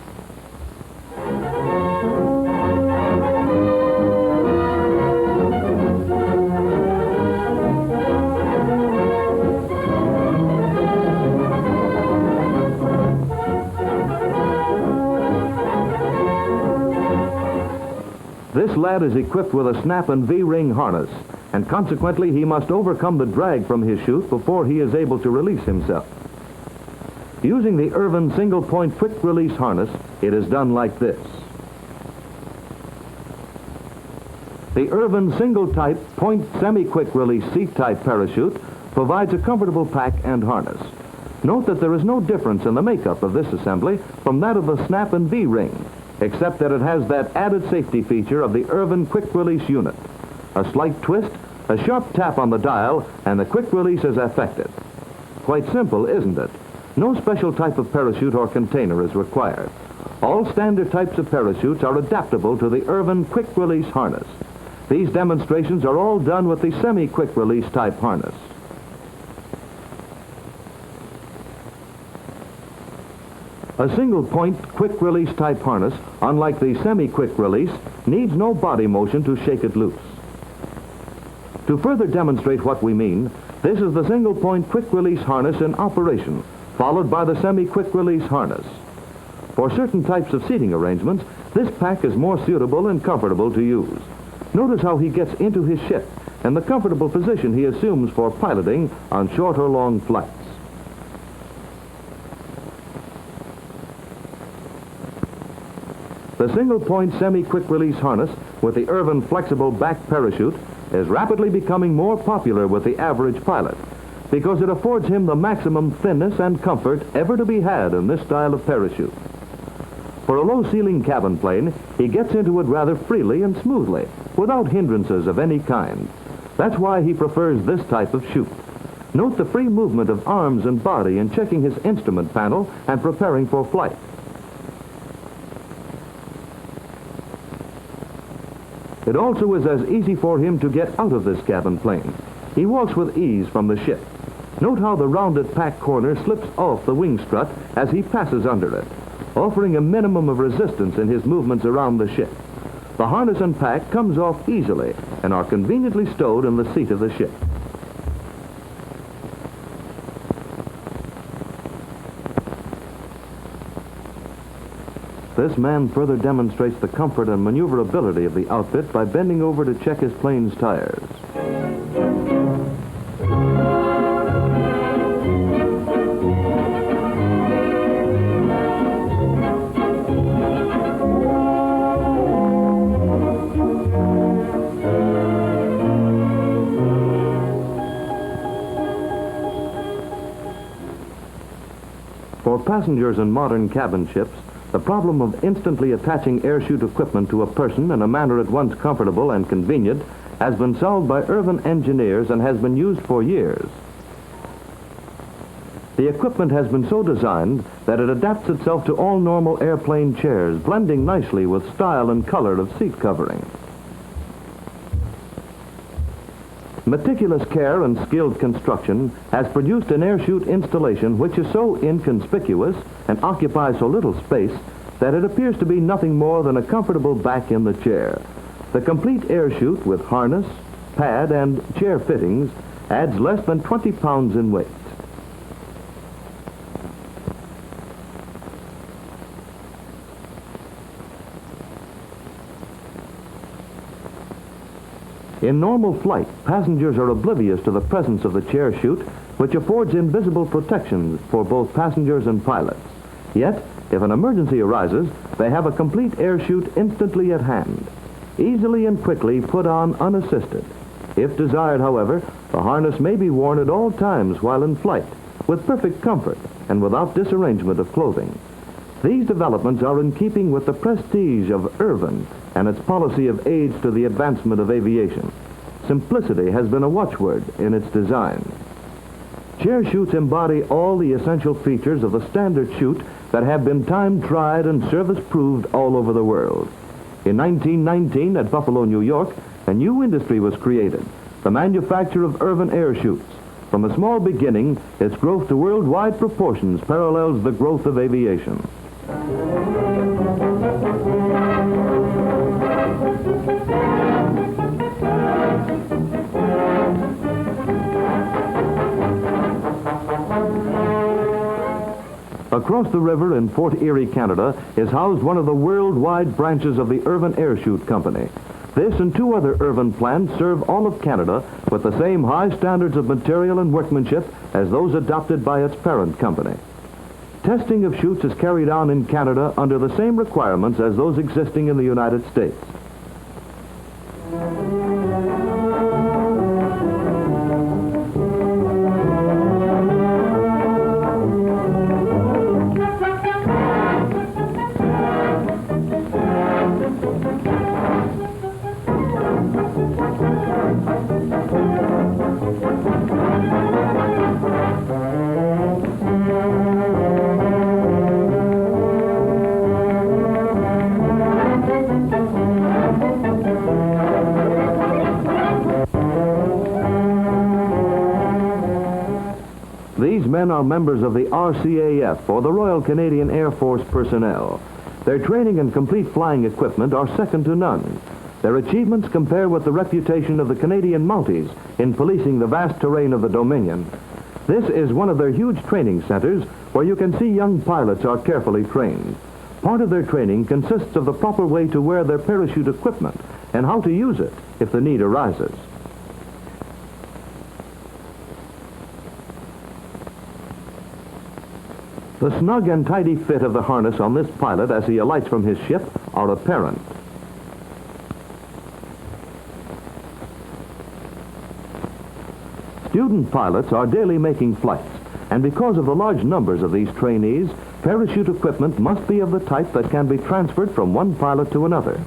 This lad is equipped with a snap and V-ring harness, and consequently he must overcome the drag from his chute before he is able to release himself. Using the Irvine single-point quick-release harness, it is done like this. The Irvine single-type point semi-quick release seat-type parachute provides a comfortable pack and harness. Note that there is no difference in the makeup of this assembly from that of the snap and V-ring, except that it has that added safety feature of the Irvine quick-release unit. A slight twist, a sharp tap on the dial, and the quick release is effected. Quite simple, isn't it? No special type of parachute or container is required. All standard types of parachutes are adaptable to the Irvine quick release harness. These demonstrations are all done with the semi-quick release type harness. A single-point quick-release type harness, unlike the semi-quick release, needs no body motion to shake it loose. To further demonstrate what we mean, this is the single-point quick-release harness in operation, followed by the semi-quick release harness. For certain types of seating arrangements, this pack is more suitable and comfortable to use. Notice how he gets into his ship and the comfortable position he assumes for piloting on short or long flights. The single-point semi-quick release harness with the Irvine flexible back parachute is rapidly becoming more popular with the average pilot because it affords him the maximum thinness and comfort ever to be had in this style of parachute. For a low-ceiling cabin plane, he gets into it rather freely and smoothly, without hindrances of any kind. That's why he prefers this type of chute. Note the free movement of arms and body in checking his instrument panel and preparing for flight. It also is as easy for him to get out of this cabin plane. He walks with ease from the ship. Note how the rounded pack corner slips off the wing strut as he passes under it, offering a minimum of resistance in his movements around the ship. The harness and pack comes off easily and are conveniently stowed in the seat of the ship. This man further demonstrates the comfort and maneuverability of the outfit by bending over to check his plane's tires. For passengers in modern cabin ships, the problem of instantly attaching air chute equipment to a person in a manner at once comfortable and convenient has been solved by Irvine engineers and has been used for years. The equipment has been so designed that it adapts itself to all normal airplane chairs, blending nicely with style and color of seat covering. Meticulous care and skilled construction has produced an air chute installation which is so inconspicuous and occupies so little space that it appears to be nothing more than a comfortable back in the chair. The complete air chute with harness, pad, and chair fittings adds less than 20 pounds in weight. In normal flight, passengers are oblivious to the presence of the chair chute, which affords invisible protection for both passengers and pilots. Yet, if an emergency arises, they have a complete air chute instantly at hand, easily and quickly put on unassisted. If desired, however, the harness may be worn at all times while in flight, with perfect comfort and without disarrangement of clothing. These developments are in keeping with the prestige of Irvine and its policy of aids to the advancement of aviation. Simplicity has been a watchword in its design. Chair chutes embody all the essential features of the standard chute that have been time-tried and service-proved all over the world. In 1919, at Buffalo, New York, a new industry was created, the manufacture of Irvine air chutes. From a small beginning, its growth to worldwide proportions parallels the growth of aviation. Across the river in Fort Erie, Canada, is housed one of the worldwide branches of the Irvine Air Chute Company. This and two other Irvine plants serve all of Canada with the same high standards of material and workmanship as those adopted by its parent company. Testing of chutes is carried on in Canada under the same requirements as those existing in the United States. These men are members of the RCAF, or the Royal Canadian Air Force personnel. Their training and complete flying equipment are second to none. Their achievements compare with the reputation of the Canadian Mounties in policing the vast terrain of the Dominion. This is one of their huge training centers where you can see young pilots are carefully trained. Part of their training consists of the proper way to wear their parachute equipment and how to use it if the need arises. The snug and tidy fit of the harness on this pilot as he alights from his ship are apparent. Student pilots are daily making flights, and because of the large numbers of these trainees, parachute equipment must be of the type that can be transferred from one pilot to another.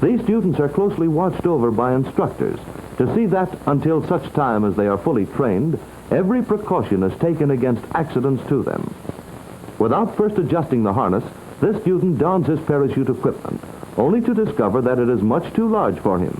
These students are closely watched over by instructors to see that, until such time as they are fully trained, every precaution is taken against accidents to them. Without first adjusting the harness, this student dons his parachute equipment, only to discover that it is much too large for him.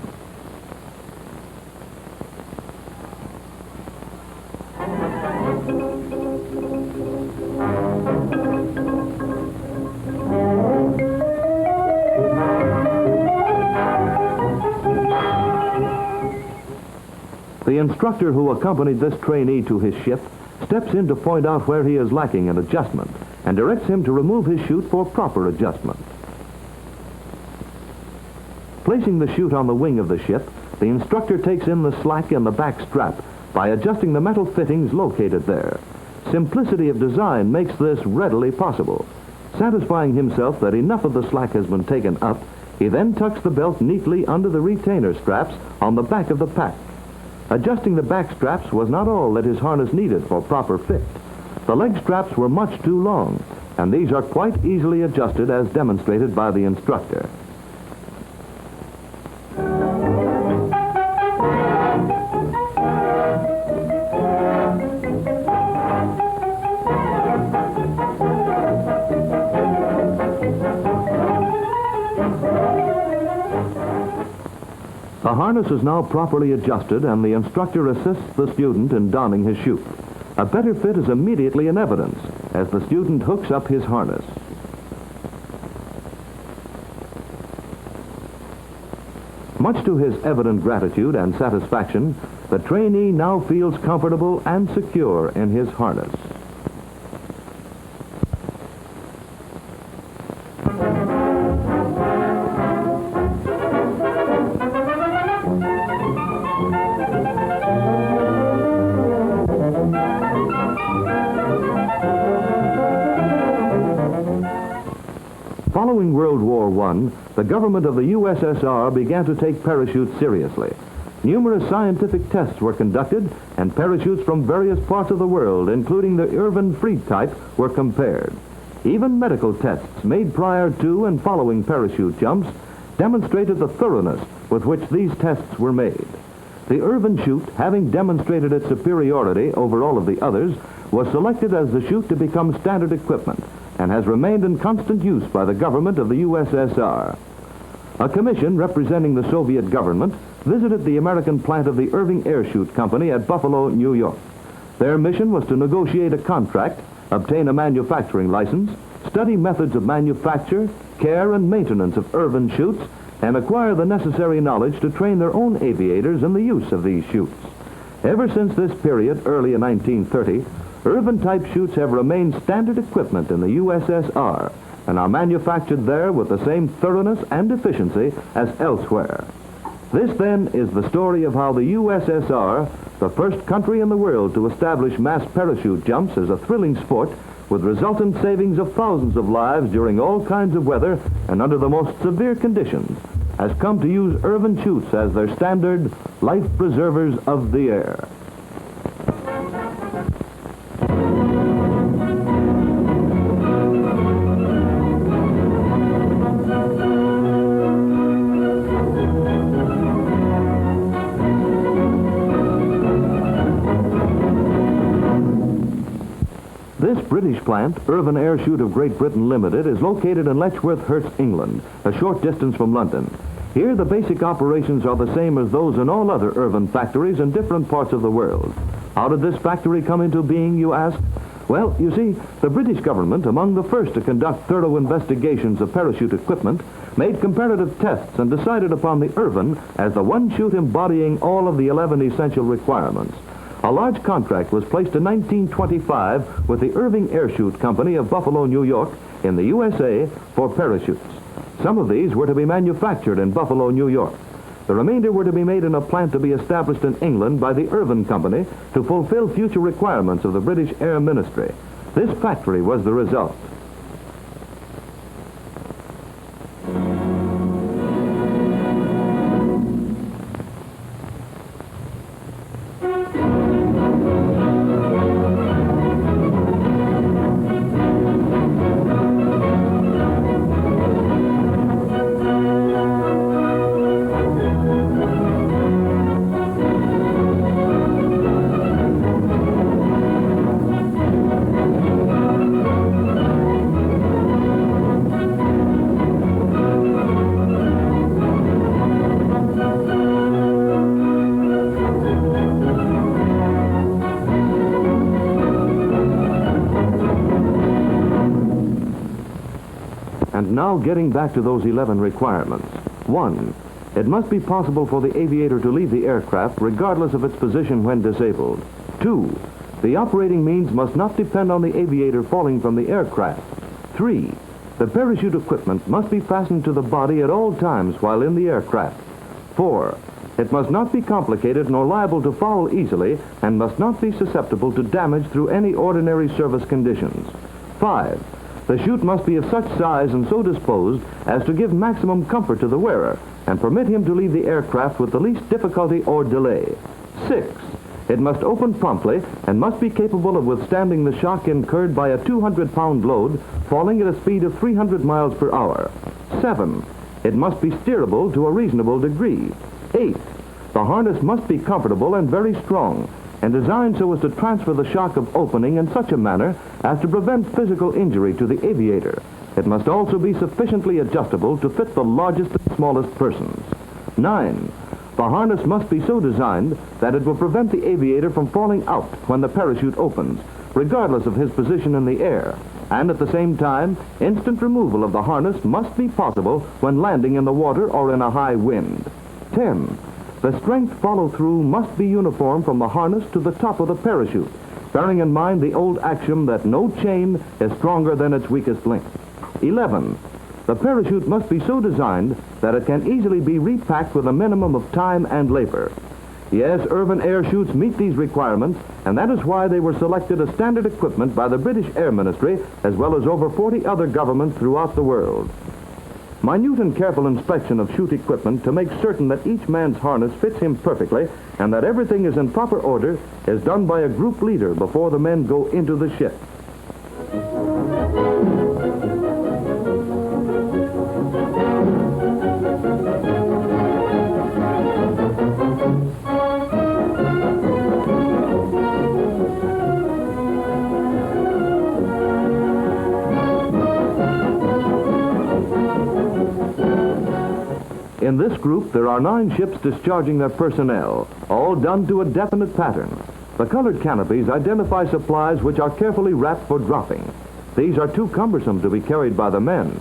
The instructor who accompanied this trainee to his ship steps in to point out where he is lacking in adjustment and directs him to remove his chute for proper adjustment. Placing the chute on the wing of the ship, the instructor takes in the slack in the back strap by adjusting the metal fittings located there. Simplicity of design makes this readily possible. Satisfying himself that enough of the slack has been taken up, he then tucks the belt neatly under the retainer straps on the back of the pack. Adjusting the back straps was not all that his harness needed for proper fit. The leg straps were much too long, and these are quite easily adjusted as demonstrated by the instructor. The harness is now properly adjusted, and the instructor assists the student in donning his chute. A better fit is immediately in evidence as the student hooks up his harness. Much to his evident gratitude and satisfaction, the trainee now feels comfortable and secure in his harness. Following World War I, the government of the USSR began to take parachutes seriously. Numerous scientific tests were conducted, and parachutes from various parts of the world, including the Irvine free type, were compared. Even medical tests made prior to and following parachute jumps demonstrated the thoroughness with which these tests were made. The Irvine chute, having demonstrated its superiority over all of the others, was selected as the chute to become standard equipment and has remained in constant use by the government of the USSR. A commission representing the Soviet government visited the American plant of the Irving Airchute Company at Buffalo, New York. Their mission was to negotiate a contract, obtain a manufacturing license, study methods of manufacture, care and maintenance of Irvine chutes, and acquire the necessary knowledge to train their own aviators in the use of these chutes. Ever since this period, early in 1930, Irvine-type chutes have remained standard equipment in the USSR and are manufactured there with the same thoroughness and efficiency as elsewhere. This, then, is the story of how the USSR, the first country in the world to establish mass parachute jumps as a thrilling sport, with resultant savings of thousands of lives during all kinds of weather and under the most severe conditions, has come to use Irvine chutes as their standard life preservers of the air. This British plant, Irvine Airchute of Great Britain Limited, is located in Letchworth, Herts, England, a short distance from London. Here, the basic operations are the same as those in all other Irvine factories in different parts of the world. How did this factory come into being, you ask? Well, you see, the British government, among the first to conduct thorough investigations of parachute equipment, made comparative tests and decided upon the Irvine as the one chute embodying all of the 11 essential requirements. A large contract was placed in 1925 with the Irving Airchute Company of Buffalo, New York, in the USA for parachutes. Some of these were to be manufactured in Buffalo, New York. The remainder were to be made in a plant to be established in England by the Irvine Company to fulfill future requirements of the British Air Ministry. This factory was the result. And now getting back to those 11 requirements. 1. It must be possible for the aviator to leave the aircraft regardless of its position when disabled. 2. The operating means must not depend on the aviator falling from the aircraft. 3. The parachute equipment must be fastened to the body at all times while in the aircraft. 4. It must not be complicated nor liable to foul easily and must not be susceptible to damage through any ordinary service conditions. 5. The chute must be of such size and so disposed as to give maximum comfort to the wearer and permit him to leave the aircraft with the least difficulty or delay. 6. It must open promptly and must be capable of withstanding the shock incurred by a 200-pound load falling at a speed of 300 miles per hour. 7. It must be steerable to a reasonable degree. 8. The harness must be comfortable and very strong, and designed so as to transfer the shock of opening in such a manner as to prevent physical injury to the aviator. It must also be sufficiently adjustable to fit the largest and smallest persons. 9. The harness must be so designed that it will prevent the aviator from falling out when the parachute opens, regardless of his position in the air, and at the same time, instant removal of the harness must be possible when landing in the water or in a high wind. 10. The strength follow-through must be uniform from the harness to the top of the parachute, bearing in mind the old axiom that no chain is stronger than its weakest link. 11. The parachute must be so designed that it can easily be repacked with a minimum of time and labor. Yes, Irvine Airchutes meet these requirements, and that is why they were selected as standard equipment by the British Air Ministry, as well as over 40 other governments throughout the world. Minute and careful inspection of chute equipment to make certain that each man's harness fits him perfectly and that everything is in proper order is done by a group leader before the men go into the ship. In this group, there are 9 ships discharging their personnel, all done to a definite pattern. The colored canopies identify supplies which are carefully wrapped for dropping. These are too cumbersome to be carried by the men.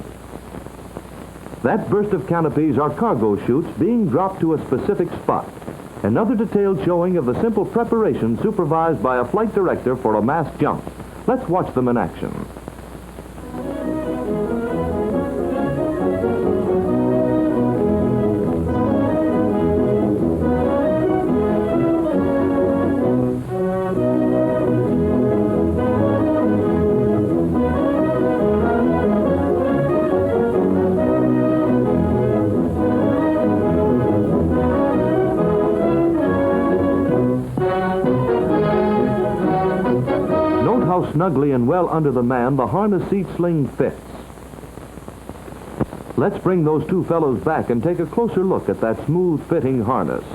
That burst of canopies are cargo chutes being dropped to a specific spot. Another detailed showing of the simple preparation supervised by a flight director for a mass jump. Let's watch them in action. Snugly and well under the man, the harness seat sling fits. Let's bring those 2 fellows back and take a closer look at that smooth-fitting harness.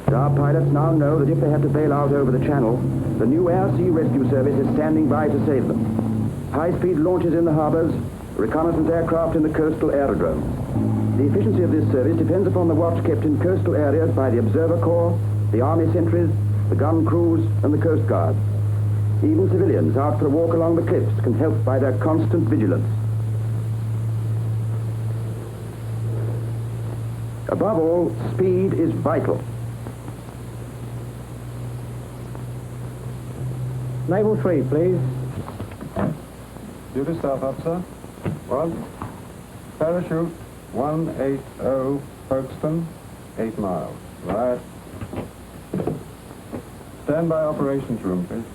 Our pilots now know that if they have to bail out over the channel, the new Air-Sea Rescue Service is standing by to save them. High-speed launches in the harbors, reconnaissance aircraft in the coastal aerodromes. The efficiency of this service depends upon the watch kept in coastal areas by the Observer Corps, the Army sentries, the gun crews, and the Coast Guard. Even civilians out for a walk along the cliffs can help by their constant vigilance. Above all, speed is vital. Naval 3, please. Duty staff officer. 1. Parachute 180 Folkestone, 8 miles. Right. Stand by operations room, please.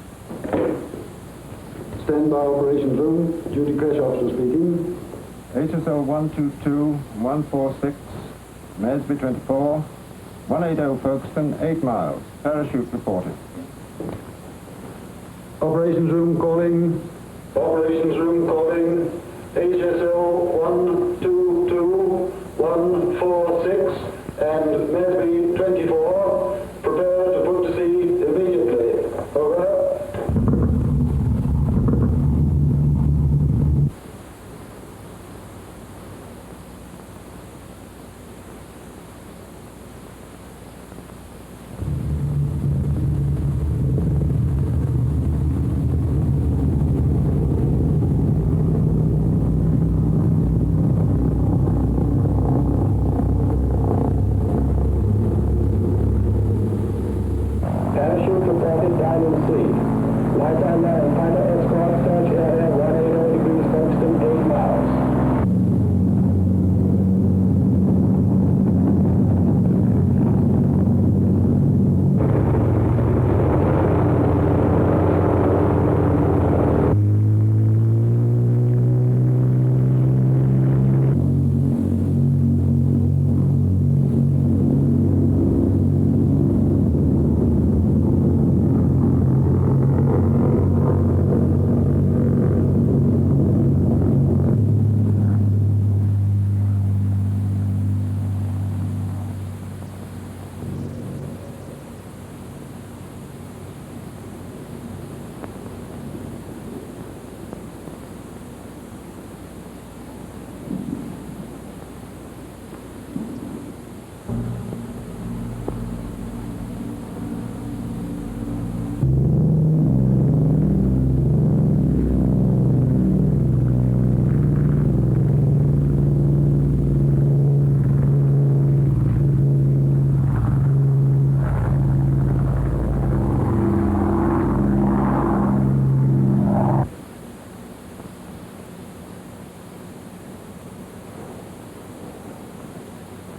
Stand by operations room. Duty crash officer speaking. HSL 122 146, Mesby 24, 180 Folkestone, 8 miles. Parachute reported. Operations room calling. Operations room calling. HSL 122 146 and Mesby 24. Prepare to put to sea immediately. Over. Parachute reported Diamond C. Lifetime fighter escort search area 180 degrees Folkestone, 8 miles.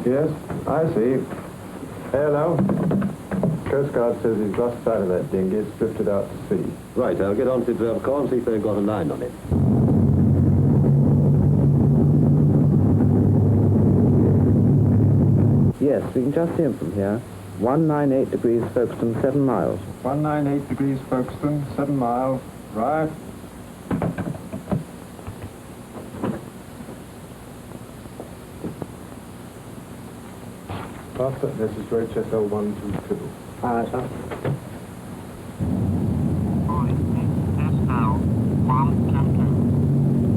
Yes, I see. Hello. Coast Guard says he's lost sight of that dinghy. It's drifted out to sea. Right, I'll get on to the observer corps and see if they've got a line on it. Yes, we can just see him from here. 198 degrees Folkestone, 7 miles. 198 degrees Folkestone, 7 miles. Right. Master, this is HSL 122. Aye, sir. HSL 122.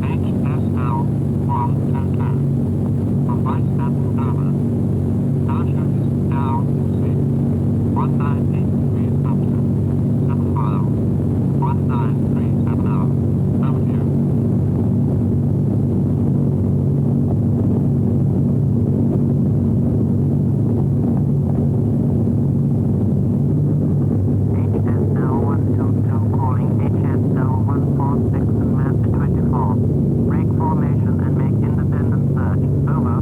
HSL 122. From Vice Admiral over. Parachute is down to sea. 198 degrees Folkestone. 7 miles. 1937 hours. Over to you. HSL 122 calling HSL 146 and Master 24. Break formation and make independent search. Over.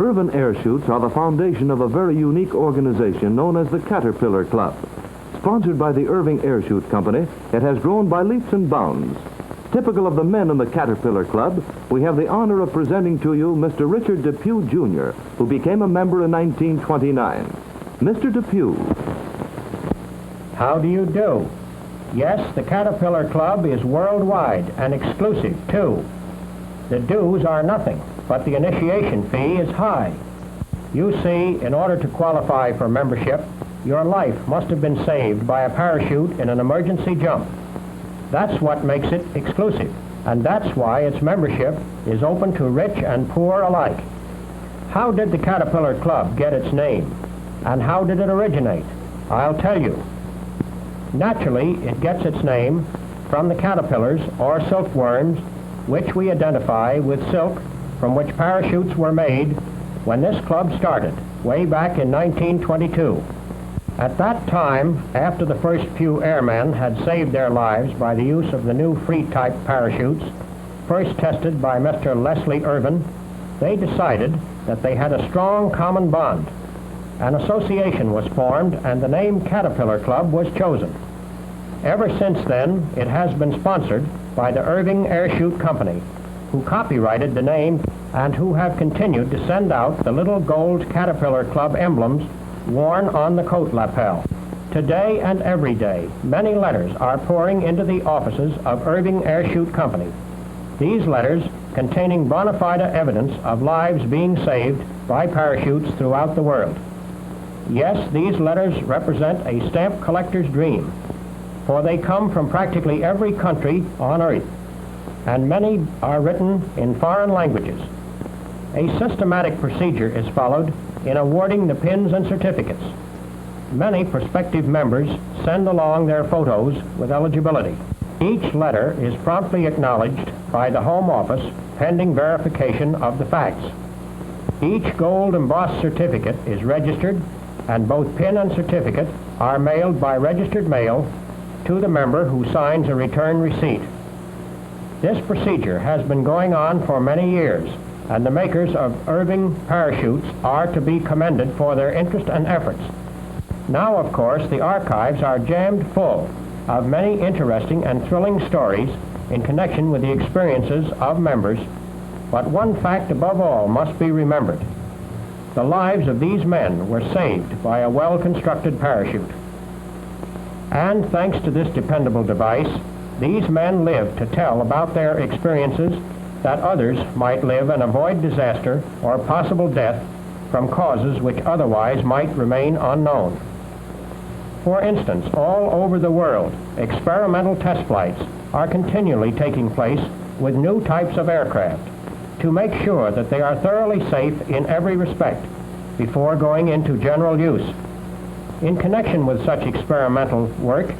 Irvine Air Chutes are the foundation of a very unique organization known as the Caterpillar Club. Sponsored by the Irving Air Chute Company, it has grown by leaps and bounds. Typical of the men in the Caterpillar Club, we have the honor of presenting to you Mr. Richard Depew, Jr., who became a member in 1929. Mr. Depew. How do you do? Yes, the Caterpillar Club is worldwide and exclusive, too. The dues are nothing, but the initiation fee is high. You see, in order to qualify for membership, your life must have been saved by a parachute in an emergency jump. That's what makes it exclusive, and that's why its membership is open to rich and poor alike. How did the Caterpillar Club get its name, and how did it originate? I'll tell you. Naturally, it gets its name from the caterpillars or silkworms, which we identify with silk, from which parachutes were made when this club started, way back in 1922. At that time, after the first few airmen had saved their lives by the use of the new free-type parachutes, first tested by Mr. Leslie Irvine, they decided that they had a strong common bond. An association was formed and the name Caterpillar Club was chosen. Ever since then, it has been sponsored by the Irving Air Chute Company, who copyrighted the name and who have continued to send out the little gold Caterpillar Club emblems worn on the coat lapel. Today and every day, many letters are pouring into the offices of Irving Air Chute Company. These letters, containing bona fide evidence of lives being saved by parachutes throughout the world. Yes, these letters represent a stamp collector's dream, for they come from practically every country on Earth, and many are written in foreign languages. A systematic procedure is followed in awarding the pins and certificates. Many prospective members send along their photos with eligibility. Each letter is promptly acknowledged by the Home Office pending verification of the facts. Each gold embossed certificate is registered, and both pin and certificate are mailed by registered mail to the member who signs a return receipt. This procedure has been going on for many years, and the makers of Irving parachutes are to be commended for their interest and efforts. Now, of course, the archives are jammed full of many interesting and thrilling stories in connection with the experiences of members, but one fact above all must be remembered. The lives of these men were saved by a well-constructed parachute. And thanks to this dependable device, these men live to tell about their experiences that others might live and avoid disaster or possible death from causes which otherwise might remain unknown. For instance, all over the world, experimental test flights are continually taking place with new types of aircraft to make sure that they are thoroughly safe in every respect before going into general use. In connection with such experimental work,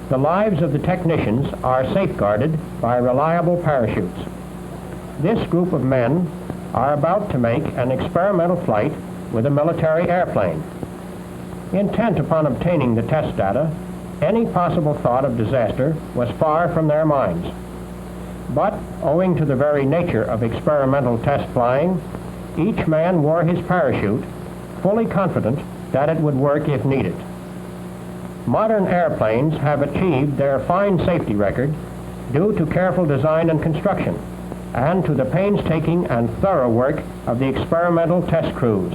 the lives of the technicians are safeguarded by reliable parachutes. This group of men are about to make an experimental flight with a military airplane. Intent upon obtaining the test data, any possible thought of disaster was far from their minds. But, owing to the very nature of experimental test flying, each man wore his parachute, fully confident that it would work if needed. Modern airplanes have achieved their fine safety record due to careful design and construction, and to the painstaking and thorough work of the experimental test crews.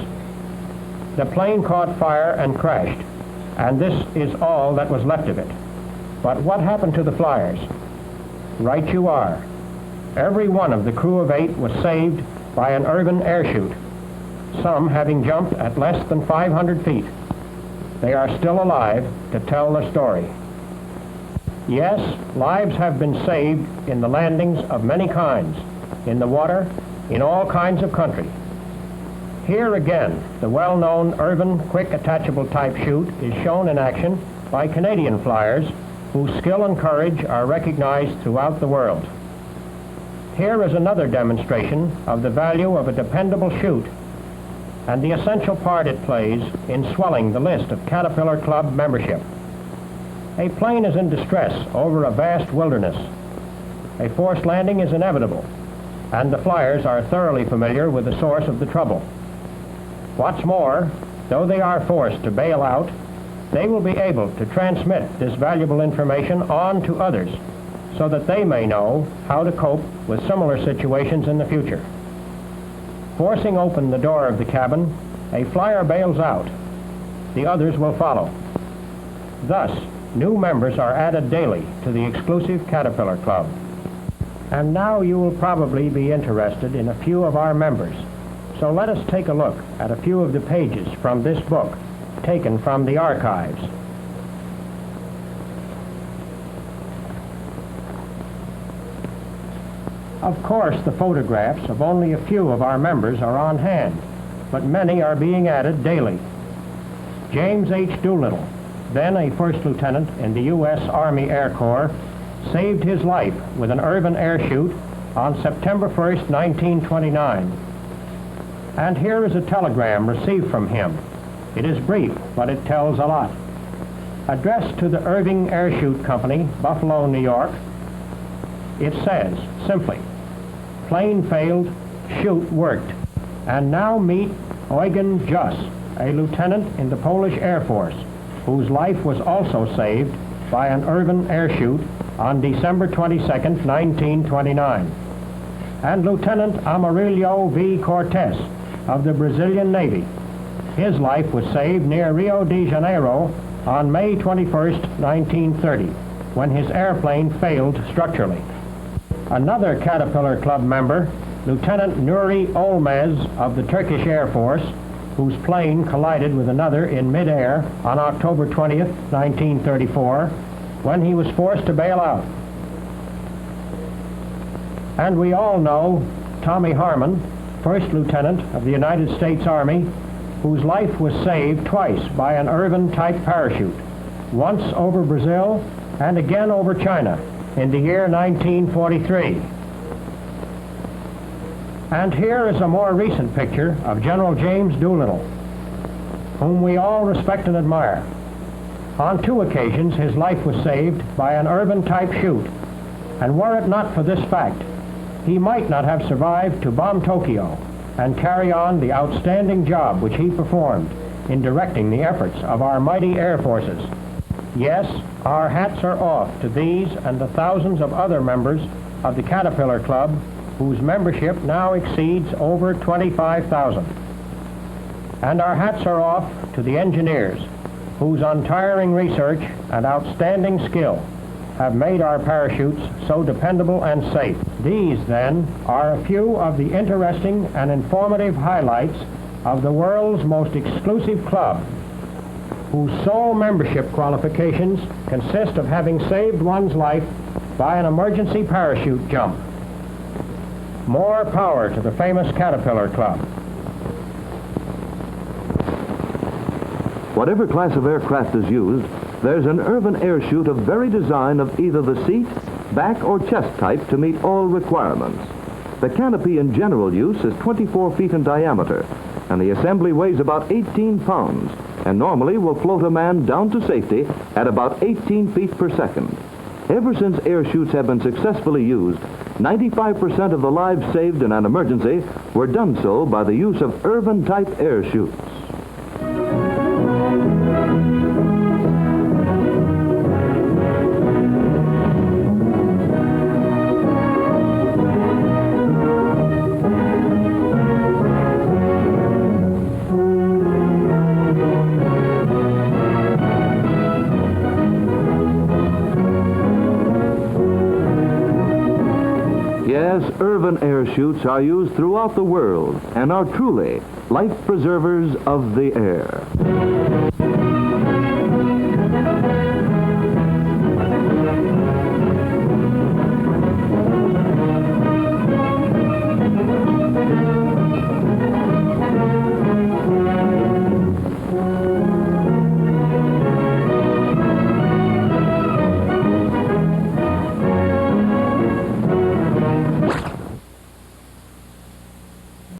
The plane caught fire and crashed, and this is all that was left of it. But what happened to the flyers? Right you are. Every one of the crew of 8 was saved by an Irvine air chute, some having jumped at less than 500 feet. They are still alive to tell the story. Yes, lives have been saved in the landings of many kinds, in the water, in all kinds of country. Here again, the well-known Irvine quick attachable type chute is shown in action by Canadian flyers whose skill and courage are recognized throughout the world. Here is another demonstration of the value of a dependable chute and the essential part it plays in swelling the list of Caterpillar Club membership. A plane is in distress over a vast wilderness. A forced landing is inevitable, and the flyers are thoroughly familiar with the source of the trouble. What's more, though they are forced to bail out, they will be able to transmit this valuable information on to others so that they may know how to cope with similar situations in the future. Forcing open the door of the cabin, a flyer bails out. The others will follow. Thus, new members are added daily to the exclusive Caterpillar Club. And now you will probably be interested in a few of our members. So let us take a look at a few of the pages from this book, taken from the archives. Of course, the photographs of only a few of our members are on hand, but many are being added daily. James H. Doolittle, then a first lieutenant in the U.S. Army Air Corps, saved his life with an Irvine air chute on September 1st, 1929. And here is a telegram received from him. It is brief, but it tells a lot. Addressed to the Irving Air Chute Company, Buffalo, New York, it says, simply, plane failed, chute worked, and now meet Eugen Juss, a lieutenant in the Polish Air Force, whose life was also saved by an Irvine air chute on December 22nd, 1929. And Lieutenant Amarillo V. Cortes of the Brazilian Navy. His life was saved near Rio de Janeiro on May 21st, 1930, when his airplane failed structurally. Another Caterpillar Club member, Lieutenant Nuri Olmez of the Turkish Air Force, whose plane collided with another in midair on October 20th, 1934, when he was forced to bail out. And we all know Tommy Harmon, First Lieutenant of the United States Army, whose life was saved twice by an Irvine-type parachute, once over Brazil and again over China in the year 1943. And here is a more recent picture of General James Doolittle, whom we all respect and admire. On 2 occasions, his life was saved by an Irvine-type chute, and were it not for this fact, he might not have survived to bomb Tokyo and carry on the outstanding job which he performed in directing the efforts of our mighty air forces. Yes, our hats are off to these and the thousands of other members of the Caterpillar Club, whose membership now exceeds over 25,000. And our hats are off to the engineers, whose untiring research and outstanding skill have made our parachutes so dependable and safe. These, then, are a few of the interesting and informative highlights of the world's most exclusive club, whose sole membership qualifications consist of having saved one's life by an emergency parachute jump. More power to the famous Caterpillar Club. Whatever class of aircraft is used, there's an Irvine air chute of very design of either the seat, back, or chest type to meet all requirements. The canopy in general use is 24 feet in diameter, and the assembly weighs about 18 pounds, and normally will float a man down to safety at about 18 feet per second. Ever since air chutes have been successfully used, 95% of the lives saved in an emergency were done so by the use of Irvine-type air chutes. Yes, Irvine air chutes are used throughout the world and are truly life preservers of the air.